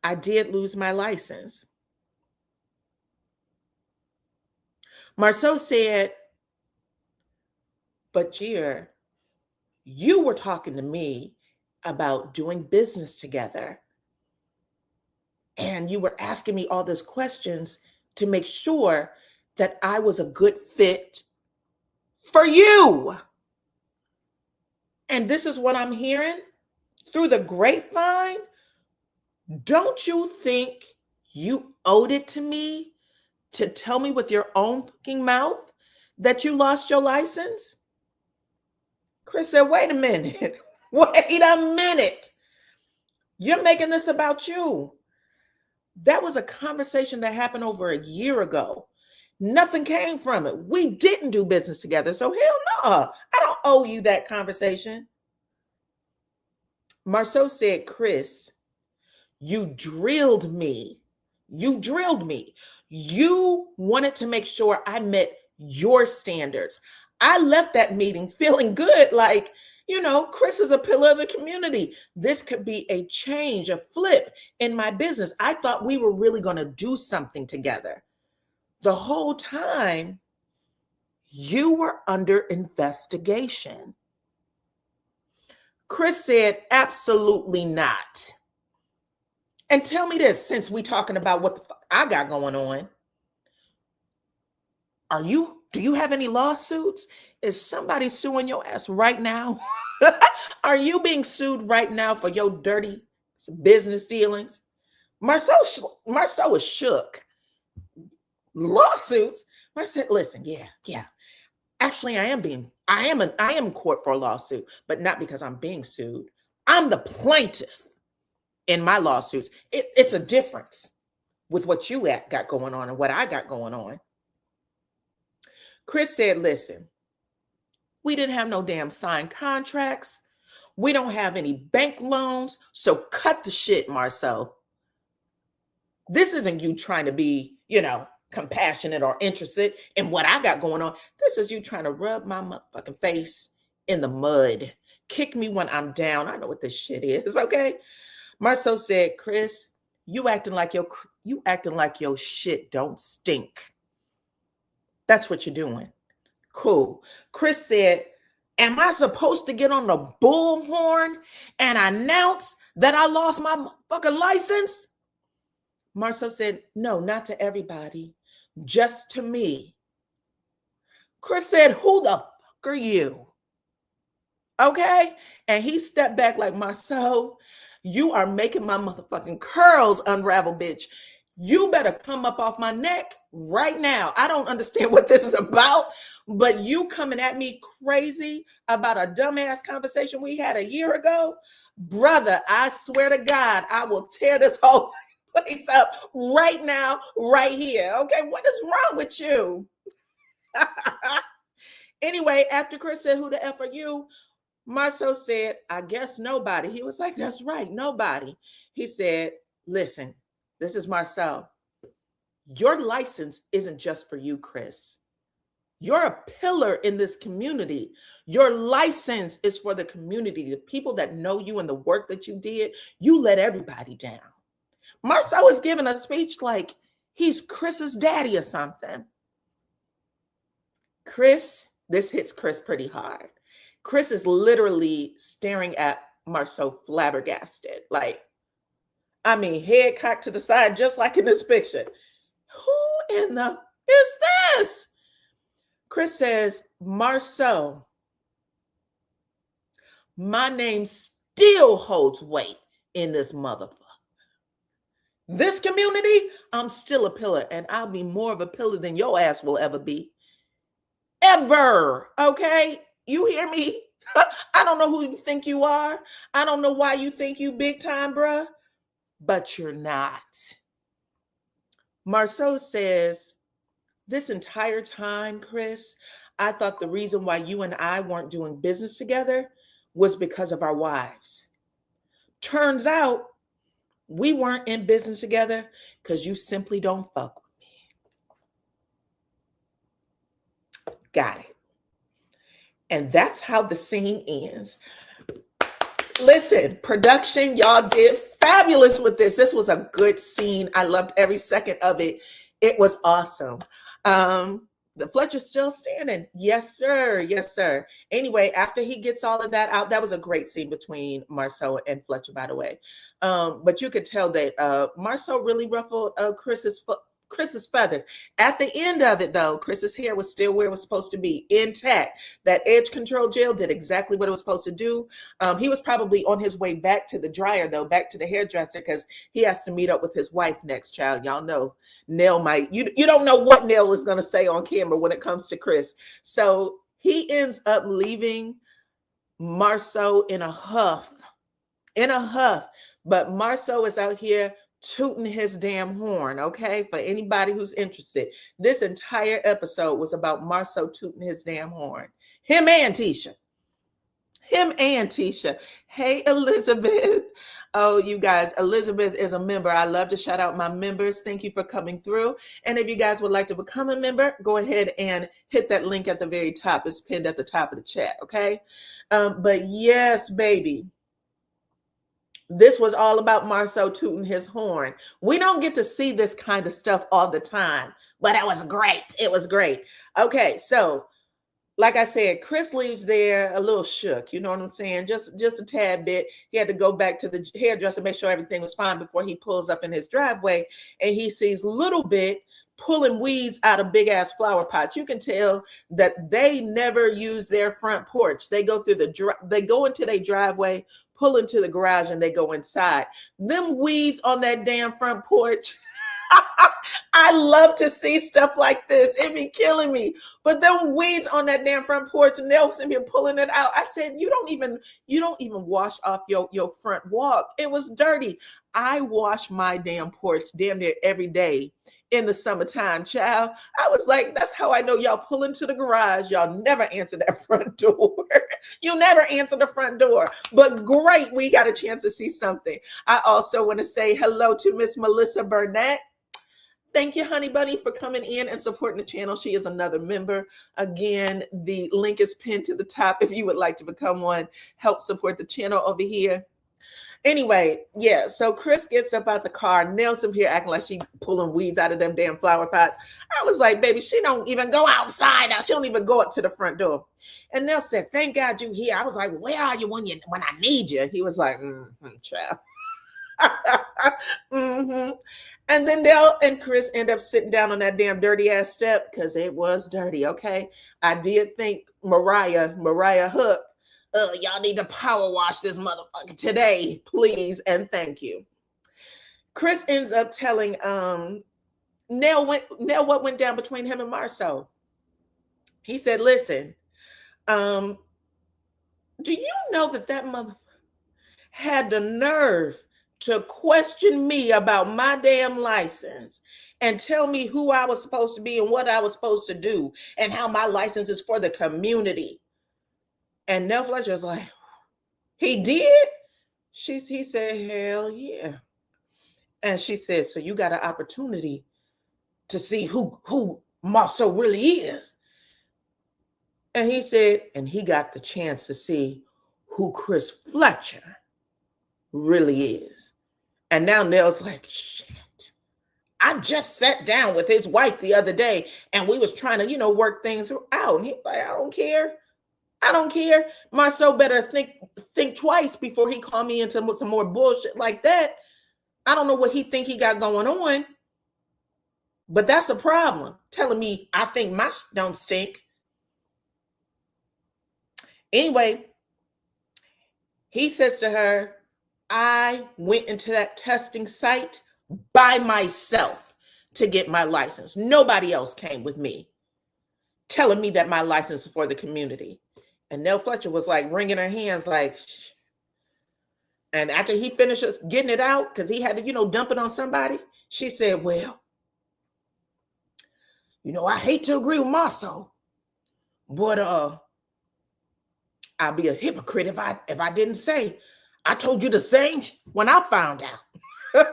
I did lose my license. Marsau said, but Gia, you were talking to me about doing business together. And you were asking me all these questions to make sure that I was a good fit for you. And this is what I'm hearing through the grapevine. Don't you think you owed it to me to tell me with your own fucking mouth that you lost your license? Chris said, wait a minute. Wait a minute. You're making this about you. That was a conversation that happened over a year ago. Nothing came from it. We didn't do business together. So hell no, I don't owe you that conversation. Marsau said, Chris, you drilled me. You drilled me. You wanted to make sure I met your standards. I left that meeting feeling good, like, you know, Chris is a pillar of the community. This could be a change, a flip in my business. I thought we were really going to do something together. The whole time, you were under investigation. Chris said, absolutely not. And tell me this, since we talking about what the fuck I got going on, do you have any lawsuits? Is somebody suing your ass right now? Are you being sued right now for your dirty business dealings? Marsau is shook. Lawsuits? Marsau, listen, yeah. Actually, I am in court for a lawsuit, but not because I'm being sued. I'm the plaintiff in my lawsuits. It's a difference with what you got going on and what I got going on. Chris said, listen, we didn't have no damn signed contracts. We don't have any bank loans, so cut the shit, Marsau. This isn't you trying to be, compassionate or interested in what I got going on. This is you trying to rub my motherfucking face in the mud. Kick me when I'm down. I know what this shit is, okay? Marsau said, Chris, you acting like your shit don't stink. That's what you're doing. Cool. Chris said, am I supposed to get on the bullhorn and announce that I lost my fucking license? Marsau said, no, not to everybody, just to me. Chris said, who the fuck are you? Okay? And he stepped back like, Marsau, you are making my motherfucking curls unravel, bitch. You better come up off my neck right now. I don't understand what this is about, but you coming at me crazy about a dumbass conversation we had a year ago? Brother, I swear to God, I will tear this whole place up right now, right here. Okay, what is wrong with you? Anyway, after Chris said, who the F are you? Marsau said, I guess nobody. He was like, that's right, nobody. He said, listen, this is Marsau. Your license isn't just for you, Chris. You're a pillar in this community. Your license is for the community, the people that know you and the work that you did. You let everybody down. Marsau is giving a speech like he's Chris's daddy or something. Chris, this hits Chris pretty hard. Chris is literally staring at Marsau flabbergasted. Like, I mean, head cocked to the side, just like in this picture. Who in the is this? Chris says, Marsau, my name still holds weight in this motherfucker. This community, I'm still a pillar, and I'll be more of a pillar than your ass will ever be. Ever, okay? You hear me? I don't know who you think you are. I don't know why you think you big time, bruh, but you're not. Marsau says, this entire time, Chris, I thought the reason why you and I weren't doing business together was because of our wives. Turns out we weren't in business together because you simply don't fuck with me. Got it. And that's how the scene ends. Listen, production, y'all did fabulous with this. This was a good scene. I loved every second of it. It was awesome. The Fletcher's still standing. Yes, sir. Yes, sir. Anyway, after he gets all of that out, that was a great scene between Marsau and Fletcher, by the way. But you could tell that Marsau really ruffled Chris's feathers. At the end of it, though, Chris's hair was still where it was supposed to be, intact. That edge control gel did exactly what it was supposed to do. He was probably on his way back to the dryer, though, back to the hairdresser, because he has to meet up with his wife next, child. Y'all know Nell might, you don't know what Nell is going to say on camera when it comes to Chris. So he ends up leaving Marsau in a huff. But Marsau is out here tooting his damn horn, okay? For anybody who's interested. This entire episode was about Marsau tooting his damn horn. Him and Tisha. Hey, Elizabeth. Oh, you guys, Elizabeth is a member. I love to shout out my members. Thank you for coming through. And if you guys would like to become a member, go ahead and hit that link at the very top. It's pinned at the top of the chat, okay? But yes, baby. This was all about Marsau tooting his horn. We don't get to see this kind of stuff all the time, but it was great. It was great. Okay, so like I said, Chris leaves there a little shook. You know what I'm saying? Just a tad bit. He had to go back to the hairdresser, make sure everything was fine before he pulls up in his driveway, and he sees Little Bit pulling weeds out of big ass flower pots. You can tell that they never use their front porch. They go through they go into their driveway, pull into the garage, and they go inside. Them weeds on that damn front porch. I love to see stuff like this. It be killing me. But them weeds on that damn front porch, and they'll sit here pulling it out. I said, you don't even wash off your front walk. It was dirty. I wash my damn porch damn near every day in the summertime, child. I was like, that's how I know y'all pull into the garage. Y'all never answer that front door. You never answer the front door, but great. We got a chance to see something. I also want to say hello to Miss Melissa Burnett. Thank you, honey bunny, for coming in and supporting the channel. She is another member. Again, the link is pinned to the top if you would like to become one. Help support the channel over here. Anyway, yeah, so Chris gets up out the car. Nell's up here acting like she pulling weeds out of them damn flower pots. I was like, baby, she don't even go outside. She don't even go up to the front door. And Nell said, thank God you here. I was like, where are you when I need you? He was like, child. And then Nell and Chris end up sitting down on that damn dirty ass step because it was dirty, okay? I did think Mariah Hook, y'all need to power wash this motherfucker today, please, and thank you. Chris ends up telling Nell what went down between him and Marsau. He said, listen, do you know that mother had the nerve to question me about my damn license and tell me who I was supposed to be and what I was supposed to do and how my license is for the community? And Nell Fletcher's like, he did? He said, hell yeah. And she said, so you got an opportunity to see who Marsau really is. And he said, and he got the chance to see who Chris Fletcher really is. And now Nell's like, shit. I just sat down with his wife the other day and we was trying to, work things out. And he's like, I don't care. Marsau better think twice before he call me into some more bullshit like that. I don't know what he think he got going on, but that's a problem. Telling me I think my shit don't stink. Anyway, he says to her, I went into that testing site by myself to get my license. Nobody else came with me, telling me that my license is for the community. And Nell Fletcher was like wringing her hands like, shh. And after he finishes getting it out, because he had to, dump it on somebody, she said, well, I hate to agree with Marsau, but I'd be a hypocrite if I didn't say, I told you the same when I found out.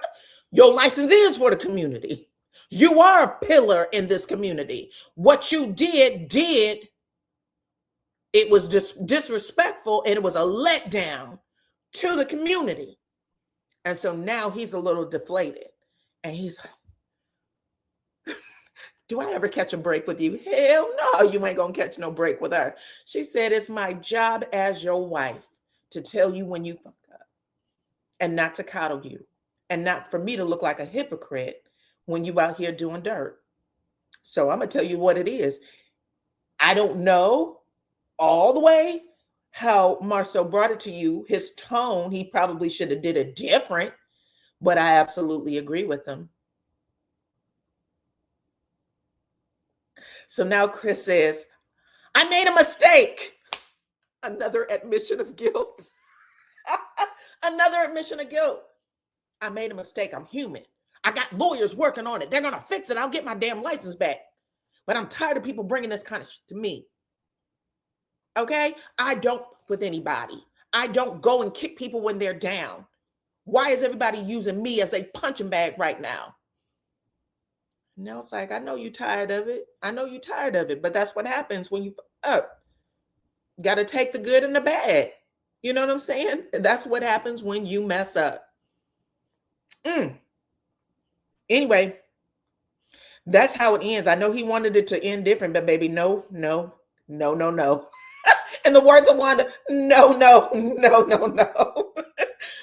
Your license is for the community. You are a pillar in this community. What you did, it was just disrespectful and it was a letdown to the community. And so now he's a little deflated. And he's like, do I ever catch a break with you? Hell no, you ain't gonna catch no break with her. She said, it's my job as your wife to tell you when you fuck up and not to coddle you and not for me to look like a hypocrite when you out here doing dirt. So I'm gonna tell you what it is. I don't know all the way how Marsau brought it to you. His tone, he probably should have did it different, but I absolutely agree with him. So now Chris says, I made a mistake. Another admission of guilt. Another admission of guilt. I made a mistake. I'm human. I got lawyers working on it. They're going to fix it. I'll get my damn license back. But I'm tired of people bringing this kind of shit to me. Okay? I don't fuck with anybody. I don't go and kick people when they're down. Why is everybody using me as a punching bag right now? Nell's like, I know you're tired of it. But that's what happens when you up. Got to take the good and the bad. You know what I'm saying? That's what happens when you mess up. Anyway, that's how it ends. I know he wanted it to end different, but baby, no. In the words of Wanda, no.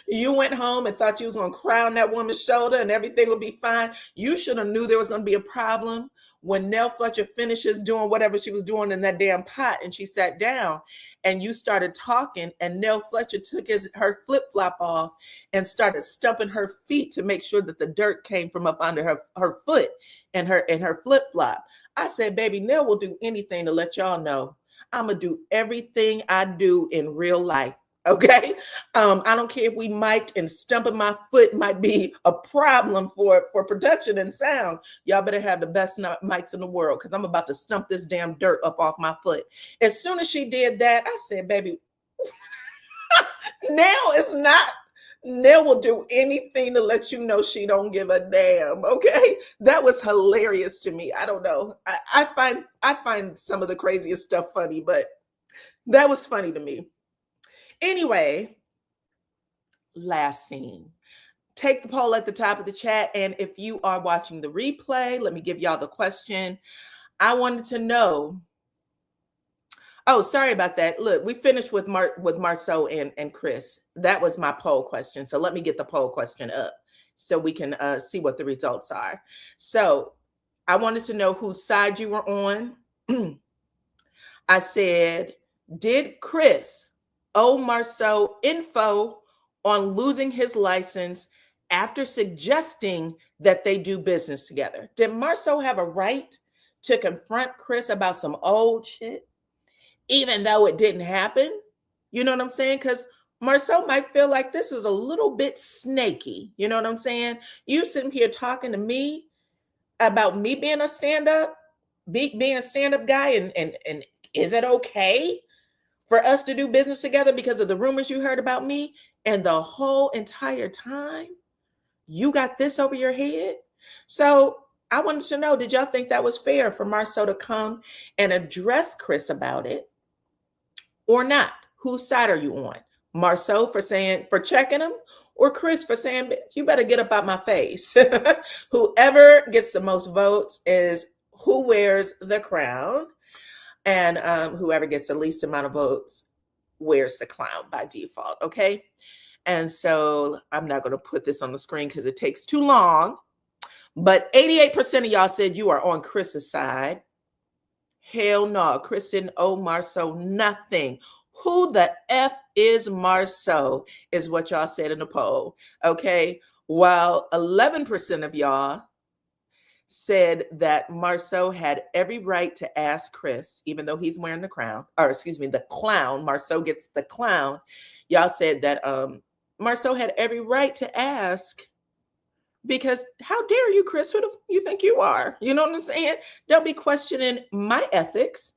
You went home and thought you was going to cry on that woman's shoulder and everything would be fine. You should have knew there was going to be a problem when Nell Fletcher finishes doing whatever she was doing in that damn pot and she sat down and you started talking and Nell Fletcher took her flip-flop off and started stumping her feet to make sure that the dirt came from up under her foot and her flip-flop. I said, baby, Nell will do anything to let y'all know I'm going to do everything I do in real life Okay. I don't care if we mic'd and stumping my foot might be a problem for production and sound. Y'all better have the best mics in the world because I'm about to stump this damn dirt up off my foot. As soon as she did that, I said, baby, Nell is not. Nell will do anything to let you know she don't give a damn. Okay, that was hilarious to me. I don't know. I find some of the craziest stuff funny, but that was funny to me. Anyway, last scene. Take the poll at the top of the chat, and if you are watching the replay, let me give y'all the question. I wanted to know. Oh, sorry about that. Look, we finished with Marsau and Chris. That was my poll question. So let me get the poll question up so we can see what the results are. So I wanted to know whose side you were on. I said, did Chris owe Marsau info on losing his license after suggesting that they do business together? Did Marsau have a right to confront Chris about some old shit, even though it didn't happen? You know what I'm saying? Because Marsau might feel like this is a little bit snaky. You know what I'm saying? You sitting here talking to me about me being a stand-up, being a stand-up guy, and is it okay for us to do business together because of the rumors you heard about me? And the whole entire time, you got this over your head? So I wanted to know, did y'all think that was fair for Marsau to come and address Chris about it or not? Whose side are you on? Marsau for checking him, or Chris for saying, you better get up out my face? Whoever gets the most votes is who wears the crown. And whoever gets the least amount of votes wears the clown by default, okay? And so I'm not going to put this on the screen because it takes too long. But 88% of y'all said you are on Chris's side. Hell no, Chris didn't owe Marsau nothing. Who the F is Marsau is what y'all said in the poll, okay? While 11% of y'all said that Marsau had every right to ask Chris, even though he's wearing the crown, or excuse me, the clown. Marsau gets the clown. Y'all said that Marsau had every right to ask, because how dare you, Chris? Who do you think you are? You know what I'm saying? Don't be questioning my ethics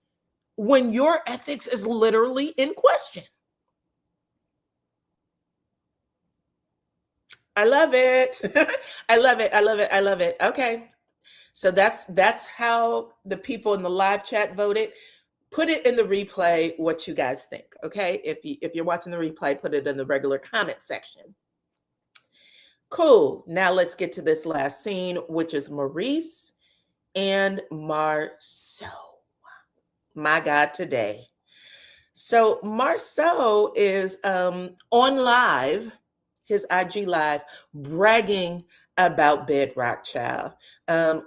when your ethics is literally in question. I love it. I love it. I love it. I love it. Okay. So that's how the people in the live chat voted. Put it in the replay what you guys think, okay? If you're watching the replay, put it in the regular comment section. Cool. Now let's get to this last scene, which is Maurice and Marsau. My God, today. So Marsau is on live, his IG live, bragging about Bedrock, child,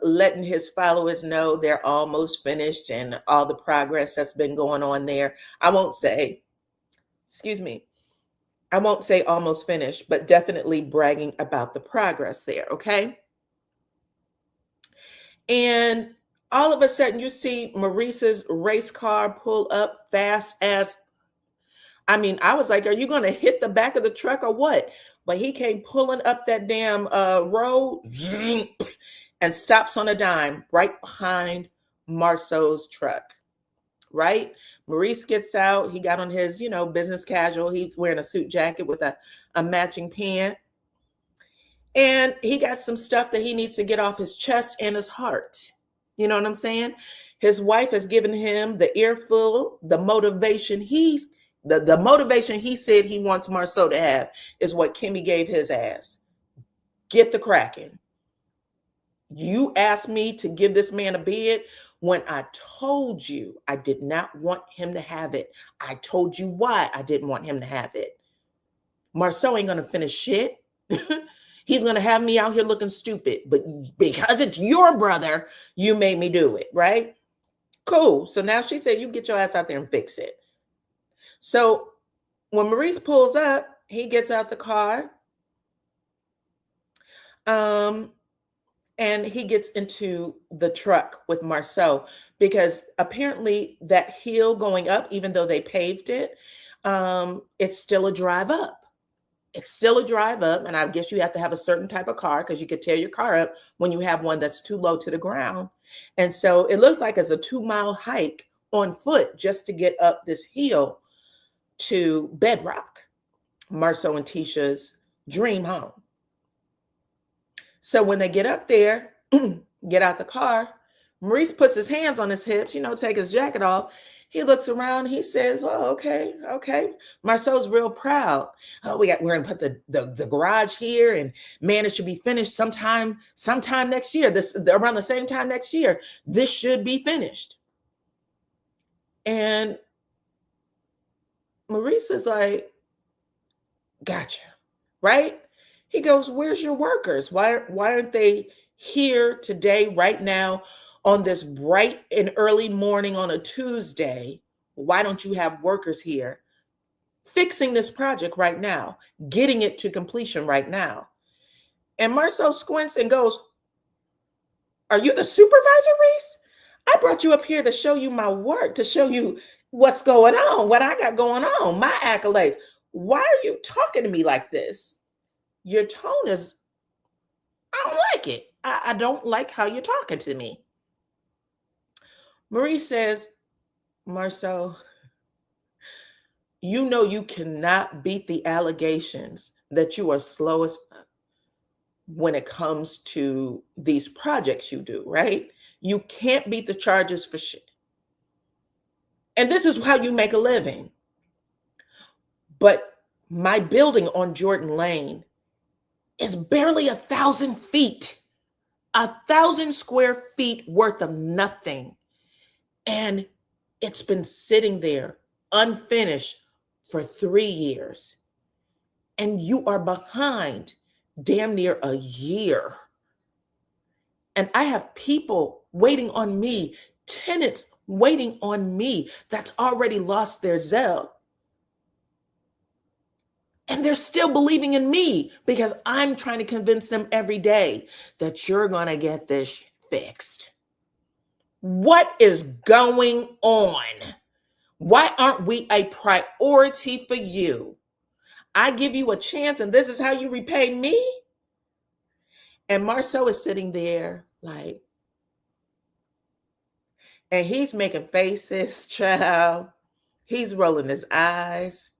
letting his followers know they're almost finished and all the progress that's been going on there. I won't say almost finished, but definitely bragging about the progress there, okay? And all of a sudden you see Maurice's race car pull up fast as, I mean, I was like, are you going to hit the back of the truck or what? But he came pulling up that damn road and stops on a dime right behind Marsau's truck, right? Maurice gets out. He got on his, business casual. He's wearing a suit jacket with a matching pant. And he got some stuff that he needs to get off his chest and his heart. You know what I'm saying? His wife has given him the earful, the motivation the motivation he said he wants Marsau to have is what Kimmy gave his ass. Get the cracking. You asked me to give this man a bid when I told you I did not want him to have it. I told you why I didn't want him to have it. Marsau ain't going to finish shit. He's going to have me out here looking stupid. But because it's your brother, you made me do it, right? Cool. So now she said, you get your ass out there and fix it. So when Maurice pulls up, he gets out the car. And And he gets into the truck with Marsau because apparently that hill going up, even though they paved it, it's still a drive up. It's still a drive up. And I guess you have to have a certain type of car because you could tear your car up when you have one that's too low to the ground. And so it looks like it's a 2-mile hike on foot just to get up this hill to Bedrock, Maro and Tisha's dream home. So when they get up there, get out the car, Maurice puts his hands on his hips, take his jacket off. He looks around, he says, well, okay. Marsau's real proud. Oh, we're gonna put the garage here, and man, it should be finished sometime next year. Around the same time next year, this should be finished. And Maurice is like, gotcha, right? He goes, where's your workers? Why aren't they here today, right now, on this bright and early morning on a Tuesday? Why don't you have workers here fixing this project right now, getting it to completion right now? And Marsau squints and goes, are you the supervisor, Reese? I brought you up here to show you my work, to show you what's going on, what I got going on, my accolades. Why are you talking to me like this? Your tone is, I don't like it. I don't like how you're talking to me. Maurice says, Marsau, you cannot beat the allegations that you are slow as when it comes to these projects you do, right? You can't beat the charges for shit. And this is how you make a living. But my building on Jordan Lane is barely 1,000 feet, 1,000 square feet worth of nothing. And it's been sitting there unfinished for 3 years. And you are behind damn near a year. And I have people waiting on me, tenants waiting on me that's already lost their ZELLE. And they're still believing in me because I'm trying to convince them every day that you're going to get this fixed. What is going on? Why aren't we a priority for you? I give you a chance and this is how you repay me? And Marsau is sitting there like, and he's making faces, child. He's rolling his eyes.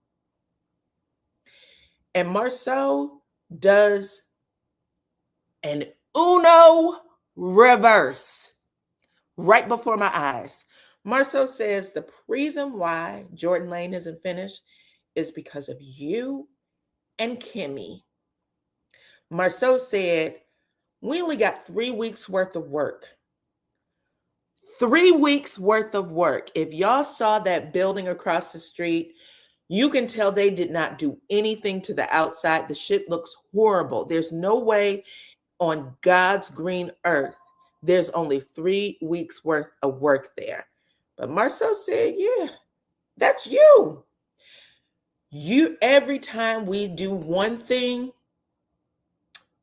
And Marsau does an Uno reverse right before my eyes. Marsau says the reason why Jordan Lane isn't finished is because of you and Kimmy. Marsau said, we only got 3 weeks worth of work. 3 weeks worth of work. If y'all saw that building across the street, you can tell they did not do anything to the outside. The shit looks horrible. There's no way on God's green earth there's only 3 weeks worth of work there. But Marsau said, yeah, that's you. Every time we do one thing,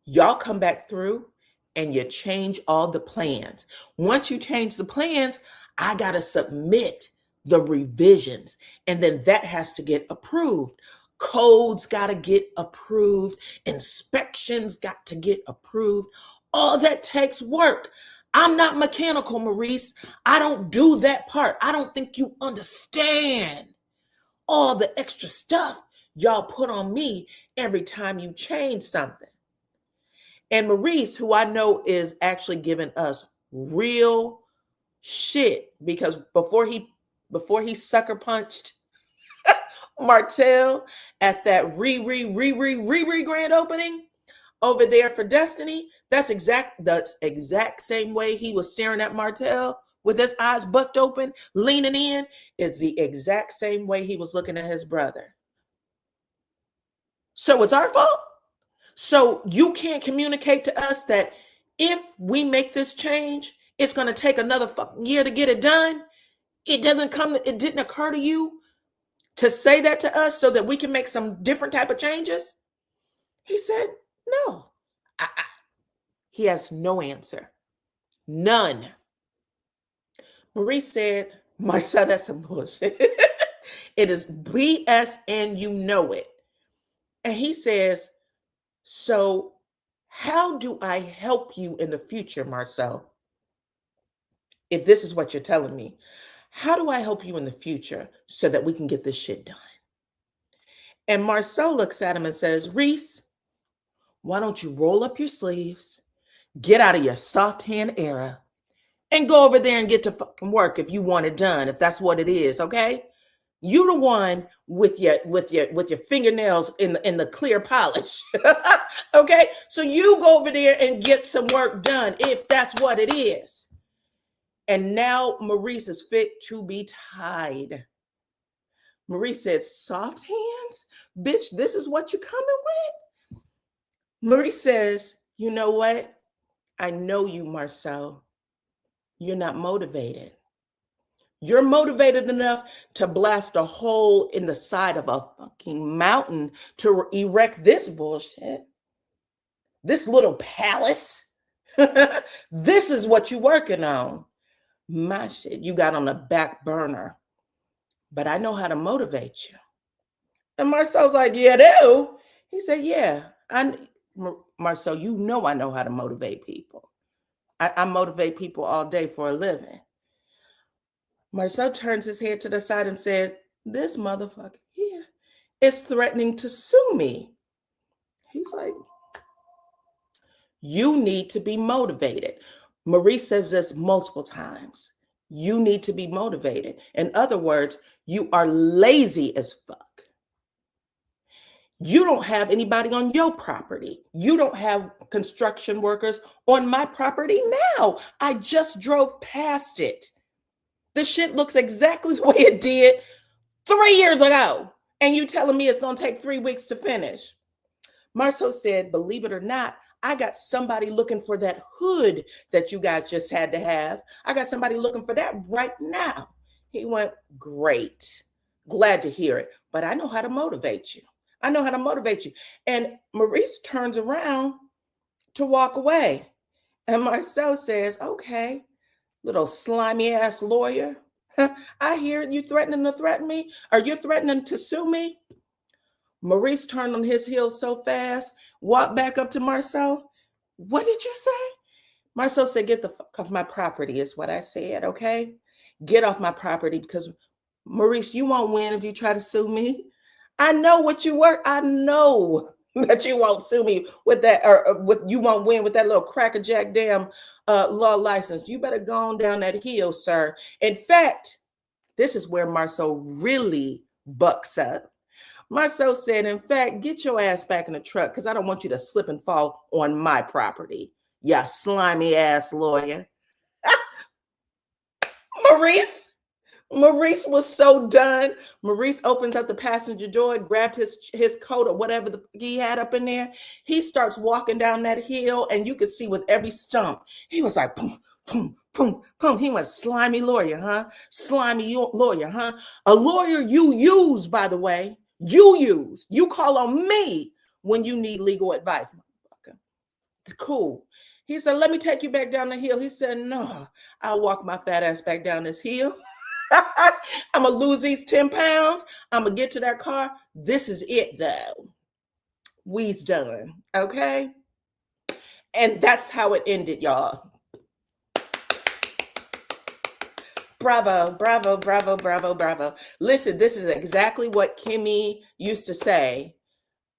y'all come back through and you change all the plans. Once you change the plans, I got to submit the revisions, and then that has to get approved. Codes got to get approved. Inspections got to get approved. All that takes work. I'm not mechanical, Maurice. I don't do that part. I don't think you understand all the extra stuff y'all put on me every time you change something. And Maurice, who I know is actually giving us real shit, because before he sucker punched Martell at that grand opening over there for Destiny, that's exact same way he was staring at Martell with his eyes bucked open, leaning in, is the exact same way he was looking at his brother. So it's our fault. So you can't communicate to us that if we make this change, it's going to take another fucking year to get it done. It didn't occur to you to say that to us so that we can make some different type of changes? He said, no. He has no answer. None. Maurice said, Marsau, that's some bullshit. It is BS and you know it. And he says, so how do I help you in the future, Marsau? If this is what you're telling me, how do I help you in the future so that we can get this shit done? And Marsau looks at him and says, Reese, why don't you roll up your sleeves, get out of your soft hand era, and go over there and get to fucking work if you want it done, if that's what it is, okay? You the one with your fingernails in the clear polish. Okay? So you go over there and get some work done if that's what it is. And now Maurice is fit to be tied. Maurice said, soft hands? Bitch, this is what you're coming with? Maurice says, you know what? I know you, Marsau. You're not motivated. You're motivated enough to blast a hole in the side of a fucking mountain to erect this bullshit. This little palace. This is what you're working on. My shit you got on the back burner. But I know how to motivate you. And Marsau's like, yeah, do? He said, yeah. Marsau, you know I know how to motivate people. I motivate people all day for a living. Marsau turns his head to the side and said, this motherfucker here is threatening to sue me. He's like, you need to be motivated. Maurice says this multiple times. You need to be motivated. In other words, you are lazy as fuck. You don't have anybody on your property. You don't have construction workers on my property now. I just drove past it. This shit looks exactly the way it did 3 years ago. And you telling me it's going to take 3 weeks to finish. Marsau said, believe it or not, I got somebody looking for that hood that you guys just had to have. I got somebody looking for that right now. He went, great. Glad to hear it. But I know how to motivate you. I know how to motivate you. And Maurice turns around to walk away. And Marsau says, okay, little slimy ass lawyer. I hear it. You threatening to threaten me? Are you threatening to sue me? Maurice turned on his heel so fast, walked back up to Marsau. What did you say? Marsau said, get the fuck off my property is what I said, okay? Get off my property because, Maurice, you won't win if you try to sue me. I know what you were. I know that you won't sue me with that, or you won't win with that little crackerjack damn law license. You better go on down that hill, sir. In fact, this is where Marsau really bucks up. Marsau said, in fact, get your ass back in the truck because I don't want you to slip and fall on my property. Ya slimy ass lawyer. Maurice was so done. Maurice opens up the passenger door, grabbed his coat or whatever he had up in there. He starts walking down that hill, and you could see with every stump, he was like, boom, boom, boom, boom. He went, slimy lawyer, huh? Slimy lawyer, huh? A lawyer you use, by the way. You call on me when you need legal advice, motherfucker. Cool. He said, let me take you back down the hill. He said, no, I'll walk my fat ass back down this hill. I'm going to lose these 10 pounds. I'm going to get to that car. This is it, though. We's done. Okay? And that's how it ended, y'all. Bravo, bravo, bravo, bravo, bravo. Listen, this is exactly what Kimmy used to say.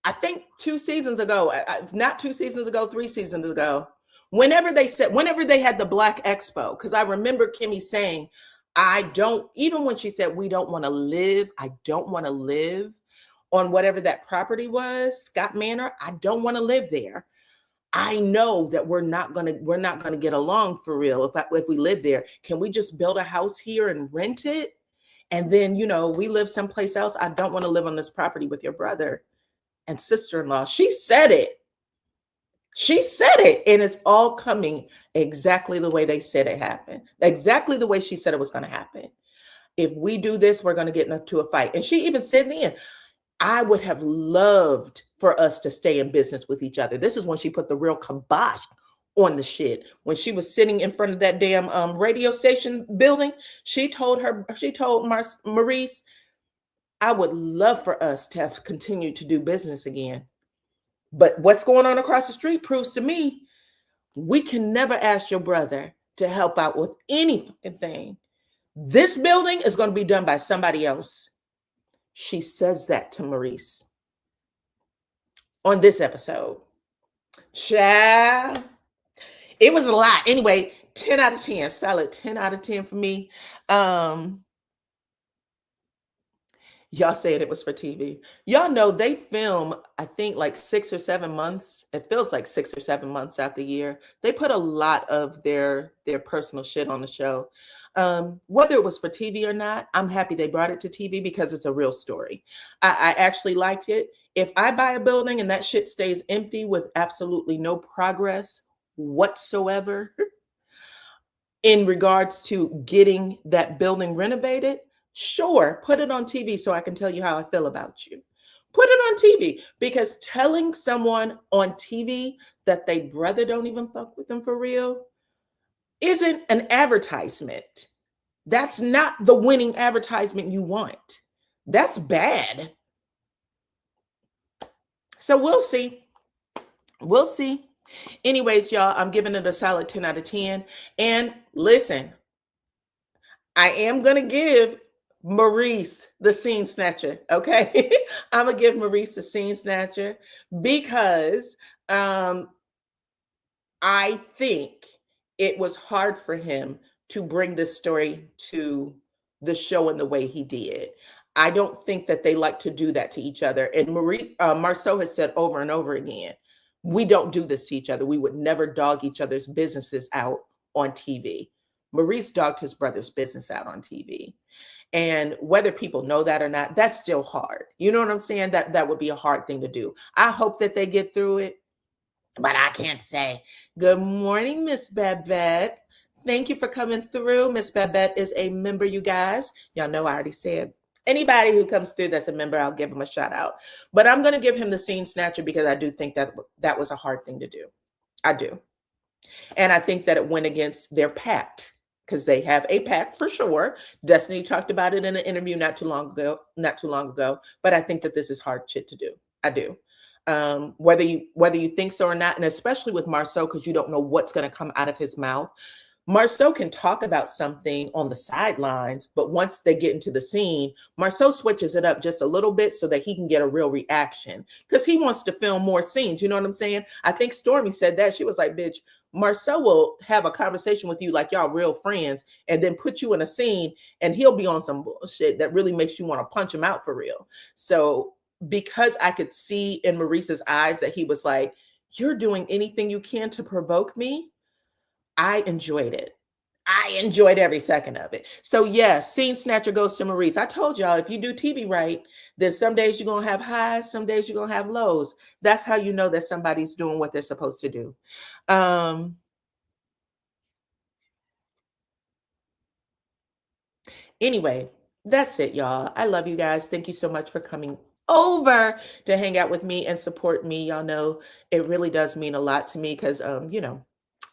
I think 2 seasons ago, not 2 seasons ago, 3 seasons ago, whenever they had the Black Expo, because I remember Kimmy saying, even when she said, I don't want to live on whatever that property was, Scott Manor, I don't want to live there. I know that we're not gonna get along for real if we live there. Can we just build a house here and rent it? And then, we live someplace else. I don't want to live on this property with your brother and sister-in-law. She said it. And it's all coming exactly the way they said it happened. Exactly the way she said it was going to happen. If we do this, we're going to get into a fight. And she even said then, I would have loved for us to stay in business with each other. This is when she put the real kibosh on the shit. When she was sitting in front of that damn radio station building, she told Maurice, I would love for us to have continued to do business again. But what's going on across the street proves to me we can never ask your brother to help out with any fucking thing. This building is going to be done by somebody else. She says that to Maurice on this episode. Child, it was a lot. Anyway, 10 out of 10, solid 10 out of 10 for me. Y'all said it was for TV. Y'all know they film, I think, like 6 or 7 months. It feels like 6 or 7 months out the year. They put a lot of their personal shit on the show. Whether it was for TV or not, I'm happy they brought it to TV because it's a real story. I actually liked it. If I buy a building and that shit stays empty with absolutely no progress whatsoever in regards to getting that building renovated, sure, put it on TV so I can tell you how I feel about you. Put it on TV, because telling someone on TV that they brother don't even fuck with them for real isn't an advertisement. That's not the winning advertisement you want. That's bad. So we'll see. We'll see. Anyways, y'all, I'm giving it a solid 10 out of 10. And listen, I am going to give Maurice the scene snatcher, okay? I'm going to give Maurice the scene snatcher because I think it was hard for him to bring this story to the show in the way he did. I don't think that they like to do that to each other. And Marsau has said over and over again, we don't do this to each other. We would never dog each other's businesses out on TV. Maurice dogged his brother's business out on TV. And whether people know that or not, that's still hard. You know what I'm saying? That would be a hard thing to do. I hope that they get through it, but I can't say. Good morning, Miss Babette. Thank you for coming through. Miss Babette is a member, you guys. Y'all know I already said anybody who comes through that's a member, I'll give him a shout out. But I'm going to give him the scene snatcher because I do think that was a hard thing to do. I do. And I think that it went against their pact, because they have a pact for sure. Destiny talked about it in an interview not too long ago. But I think that this is hard shit to do. I do. Whether you think so or not, and especially with Marsau, because you don't know what's going to come out of his mouth. Marsau can talk about something on the sidelines, but once they get into the scene, Marsau switches it up just a little bit so that he can get a real reaction, because he wants to film more scenes. You know what I'm saying? I think Stormy said that. She was like, bitch, Marsau will have a conversation with you like y'all real friends and then put you in a scene and he'll be on some bullshit that really makes you want to punch him out for real. So because I could see in Maurice's eyes that he was like, you're doing anything you can to provoke me, I enjoyed it. I enjoyed every second of it. So yeah, scene snatcher goes to Maurice. I told y'all, if you do TV right, then some days you're going to have highs, some days you're going to have lows. That's how you know that somebody's doing what they're supposed to do. Anyway, that's it, y'all. I love you guys. Thank you so much for coming over to hang out with me and support me. Y'all know it really does mean a lot to me because, you know,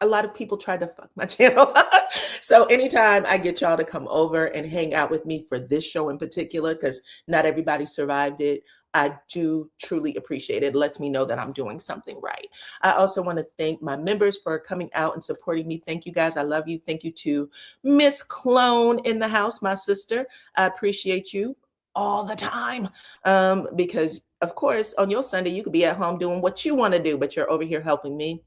a lot of people tried to fuck my channel. So anytime I get y'all to come over and hang out with me for this show in particular, because not everybody survived it, I do truly appreciate it. It lets me know that I'm doing something right. I also want to thank my members for coming out and supporting me. Thank you guys. I love you. Thank you to Miss Clone in the house, my sister. I appreciate you all the time because, of course, on your Sunday, you could be at home doing what you want to do, but you're over here helping me.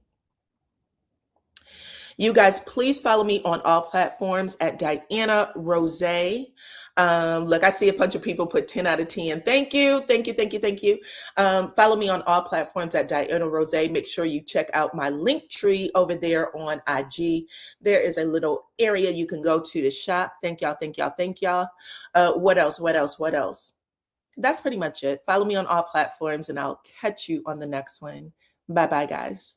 You guys, please follow me on all platforms at DYANAROZAY. Look, I see a bunch of people put 10 out of 10. Thank you. Thank you. Thank you. Thank you. Follow me on all platforms at DYANAROZAY. Make sure you check out my link tree over there on IG. There is a little area you can go to shop. Thank y'all. Thank y'all. Thank y'all. What else? What else? What else? That's pretty much it. Follow me on all platforms and I'll catch you on the next one. Bye-bye, guys.